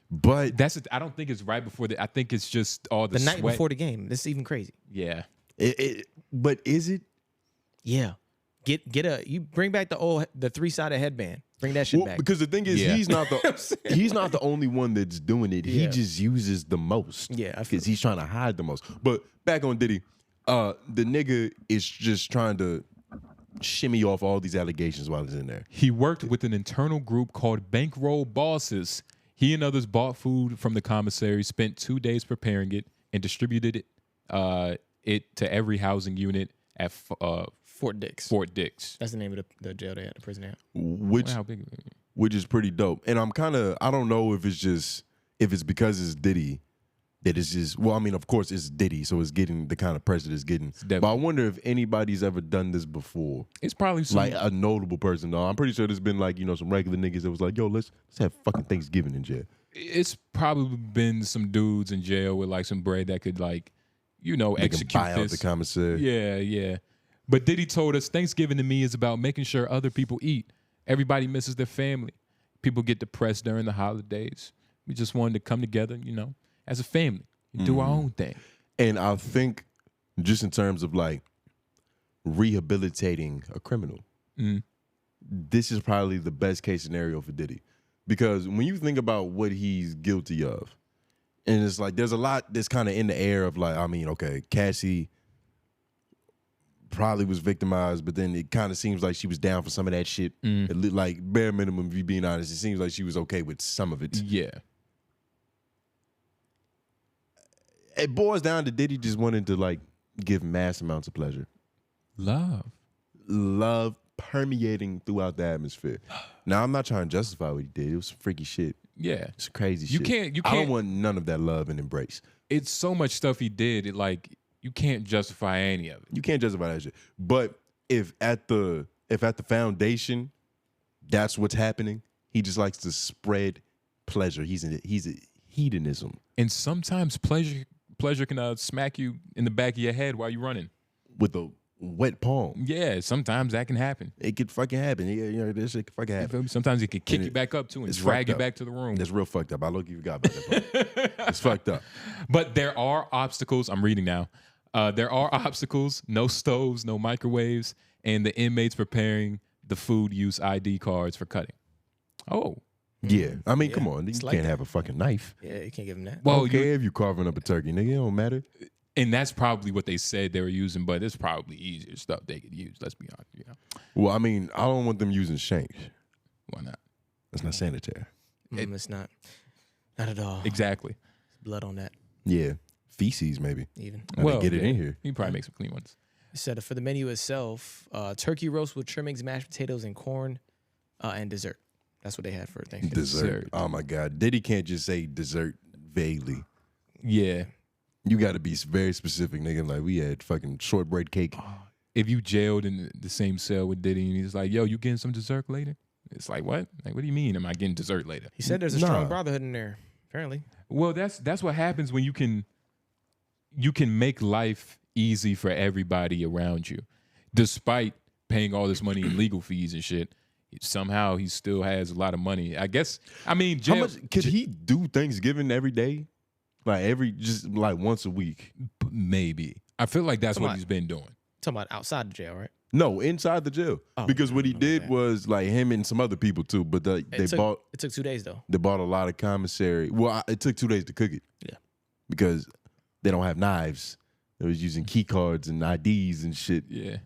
But I don't think it's right before I think it's just all the The night sweat. before the game. This is even crazy. Yeah. but is it? Yeah. You bring back the 3-sided headband. Bring that shit Well, back. because the thing is, Yeah. he's not the only one that's doing it. He Yeah. just uses the most. Yeah, I feel because he's trying to hide the most. But back on Diddy, the nigga is just trying to shimmy off all these allegations while he's in there. He worked with an internal group called Bankroll Bosses. He and others bought food from the commissary, spent 2 days preparing it, and distributed it to every housing unit at Fort Dix. Fort Dix. That's the name of the jail they had, the prison they had. Which How big? which is pretty dope. And I don't know if it's because it's Diddy that it's just, well, I mean, of course it's Diddy, so it's getting the kind of pressure it's getting. But I wonder if anybody's ever done this before. It's probably some, Like a notable person, though. I'm pretty sure there's been like, some regular niggas that was like, yo, let's have fucking Thanksgiving in jail. it's probably been some dudes in jail with like some bread that could like, They can execute buy out this. the commissary. Yeah. But Diddy told us Thanksgiving to me is about making sure other people eat. Everybody misses their family. People get depressed during the holidays. We just wanted to come together, as a family and do our own thing. And I think just in terms of like rehabilitating a criminal, this is probably the best case scenario for Diddy. Because when you think about what he's guilty of, and it's like there's a lot that's kind of in the air of like, I mean, okay, Cassie probably was victimized, but then it kind of seems like she was down for some of that shit. Like bare minimum, if you're being honest, it seems like she was okay with some of it. Yeah. It boils down to Diddy just wanting to like give mass amounts of pleasure. Love permeating throughout the atmosphere. Now, I'm not trying to justify what he did. It was some freaky shit. Yeah. It's crazy You shit. can't- I don't want none of that love and embrace. It's so much stuff he did. You can't justify any of it. You can't justify that shit. But if at the foundation, that's what's happening, he just likes to spread pleasure. He's a hedonism. And sometimes pleasure can smack you in the back of your head while you're running. With a wet palm. Yeah, sometimes that can happen. It could fucking happen. Yeah, you know, this shit could fucking You happen. feel me? Sometimes it can kick you back up too and drag you back to the room. That's real fucked up. I look, you forgot about that part. It's fucked up. But there are obstacles. I'm reading now. There are obstacles. No stoves, no microwaves, and the inmates preparing the food use ID cards for cutting. Oh. Yeah, I mean, come on, you can't have a fucking knife. Yeah, you can't give them that. Well, okay, if you carving up a turkey, nigga, it don't matter. And that's probably what they said they were using, but it's probably easier stuff they could use. Let's be honest. You know? Well, I mean, I don't want them using shanks. Why not? That's not sanitary. It's not at all. Exactly. Blood on that. Yeah, feces maybe. Even. Well, get it in here. You probably make some clean ones. It said for the menu itself, turkey roast with trimmings, mashed potatoes, and corn, and dessert. That's what they had for Thanksgiving. Dessert. Oh my God, Diddy can't just say dessert vaguely. Yeah. You got to be very specific, nigga. Like, we had fucking shortbread cake. If you jailed in the same cell with Diddy and he's like, yo, you getting some dessert later? It's like, what? Like, what do you mean? Am I getting dessert later? He said there's a strong brotherhood in there, apparently. Well, that's what happens when you can make life easy for everybody around you. Despite paying all this money in legal fees and shit, somehow he still has a lot of money. I guess, I mean, jail, how much could he do Thanksgiving every day? Just once a week? Maybe. I feel like that's what he's been doing. Talking about outside the jail, right? No, inside the jail. Because what he did was like him and some other people too. But it took 2 days though. They bought a lot of commissary. Well, it took 2 days to cook it. Yeah. Because they don't have knives. They was using key cards and IDs and shit. Yeah.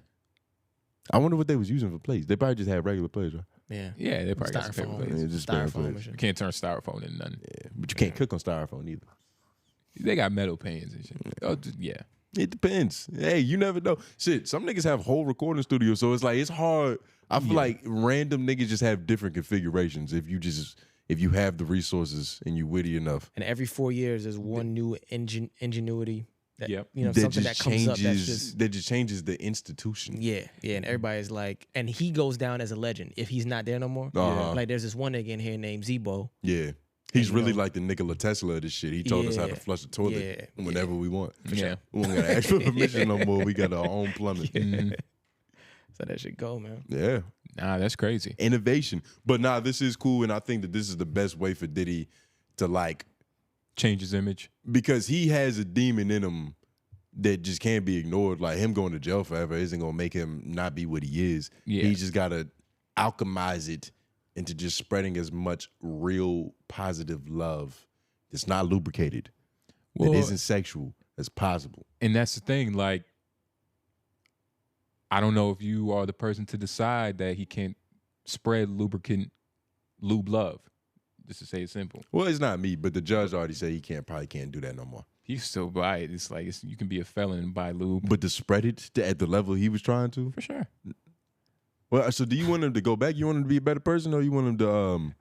I wonder what they was using for plates. They probably just had regular plates, right? Yeah. Yeah, they probably got some paper plates. Yeah, just styrofoam. plates. You can't turn styrofoam into nothing. Yeah, but you can't cook on styrofoam either. They got metal pans and shit. Oh, yeah. It depends. Hey, you never know. Shit, some niggas have whole recording studios, so it's like it's hard. I feel like random niggas just have different configurations if you have the resources and you witty enough. And every 4 years there's one new ingenuity that, yep. you know, that something that comes up that just changes the institution. Yeah, and everybody's like, and he goes down as a legend if he's not there no more. Like there's this one nigga in here named 𝙼𝙾𝚃𝚃. Yeah. He's really like the Nikola Tesla of this shit. He told us how to flush the toilet whenever we want. Yeah. We don't gotta ask for permission no more. We got our own plumbing. So that should go, man. Yeah. Nah, that's crazy. Innovation. But nah, this is cool, and I think that this is the best way for Diddy to like change his image. Because he has a demon in him that just can't be ignored. Like him going to jail forever isn't gonna make him not be what he is. Yeah. He just gotta alchemize it into just spreading as much real positive love that's not lubricated, that isn't sexual as possible. And that's the thing, like, I don't know if you are the person to decide that he can't spread lube love, just to say it simple. Well, it's not me, but the judge already said he probably can't do that no more. He still buy it. It's like you can be a felon and buy lube. But to spread it at the level he was trying to? For sure. Well, so do you want him to go back? You want him to be a better person, or you want him to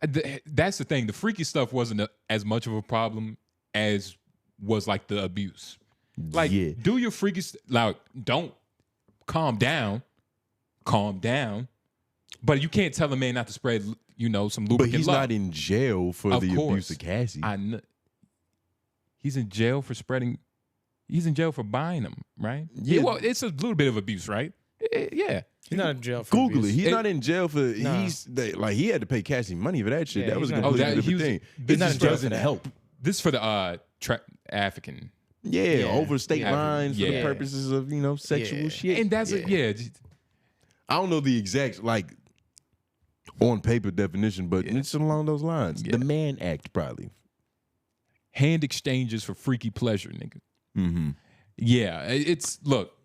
That's the thing. The freaky stuff wasn't as much of a problem as was like the abuse. Like, do your freaky like, don't calm down. But you can't tell a man not to spread, some lubricant. But he's love. not in jail for the abuse of Cassie. He's in jail for spreading. He's in jail for buying them, right? Yeah. Well, it's a little bit of abuse, right? Yeah. He's not in jail for Google abuse. it. He's not in jail for. Nah. He had to pay Cassie money for that shit. Yeah, that was a he's not- completely different thing. He's not in just jail for doesn't that. help. This is for the African. Yeah, over state Yeah. lines for the Yeah. purposes of sexual Yeah. shit. And that's I don't know the exact on paper definition, but it's along those lines. Yeah. The Mann Act, probably. hand exchanges for freaky pleasure, nigga. Mm-hmm. Yeah, look.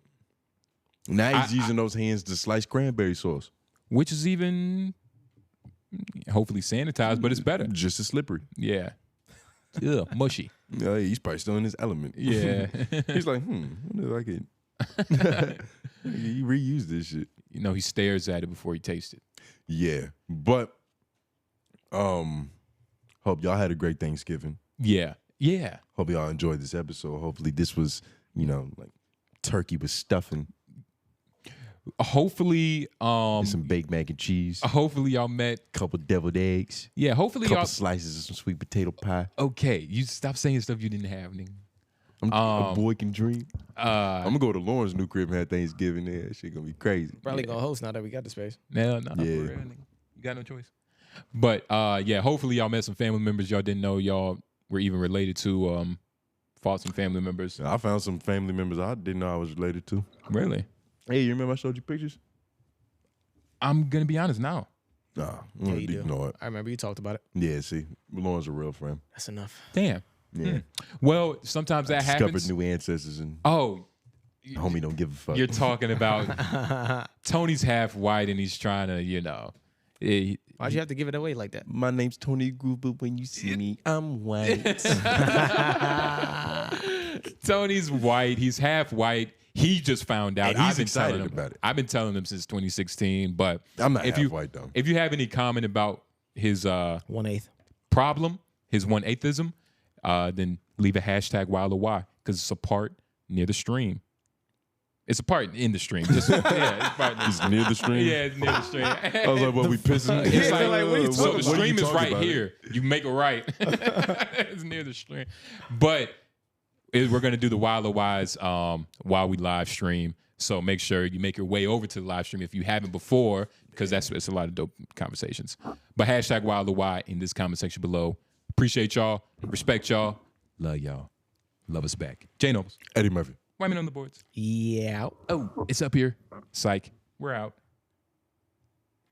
Now he's using those hands to slice cranberry sauce, which is even hopefully sanitized, but it's better. Just as slippery. Yeah. Yeah, mushy. Yeah, he's probably still in his element. Yeah. He's like, what if I could he reused this shit. He stares at it before he tastes it. Yeah. But hope y'all had a great Thanksgiving. Yeah. Yeah. Hope y'all enjoyed this episode. Hopefully this was, like turkey with stuffing. Hopefully and some baked mac and cheese. Hopefully y'all met a couple deviled eggs. Yeah, hopefully couple y'all slices of some sweet potato pie. Okay, you stop saying stuff you didn't have, nigga. A boy can dream. I'm gonna go to Lauren's new crib and have Thanksgiving there. That shit gonna be crazy. Probably gonna host now that we got the space. No, Yeah. for real, nigga. You got no choice. But yeah, hopefully y'all met some family members y'all didn't know y'all were even related to. Fought some family members. I found some family members I didn't know I was related to. Really? Hey, you remember I showed you pictures? I'm gonna be honest now. Nah, Yeah, you do. ignore it. I remember you talked about it. Yeah, see, Lauren's a real friend. That's enough. Damn. Yeah. Well, sometimes that Discovered happens. new ancestors and homie don't give a fuck. You're talking about Tony's half white and he's trying to, Why'd you have to give it away like that? My name's Tony Gruber. When you see me, I'm white. Tony's white. He's half white. He just found out. And he's I've been excited telling him about it. I've been telling him since 2016. But I'm not if half you, white though. If you have any comment about his 1/8 problem, his 1/8ism, then leave a hashtag #WildOrWhy because it's a part near the stream. It's a part in the stream. Just, yeah, it's near the stream. Yeah, it's near the stream. I was like, "What we pissing?" It's like, like, what are you so talking the about? stream is right about here. You make a right. It's near the stream, but we're gonna do the #WildOrWhys while we live stream. So make sure you make your way over to the live stream if you haven't before, because it's a lot of dope conversations. But hashtag #WildOrWhy in this comment section below. Appreciate y'all. Respect y'all. Love y'all. Love us back. J Noblez. Eddie Murphy. Wyman on the boards. Yeah. Oh, it's up here. Psych. We're out.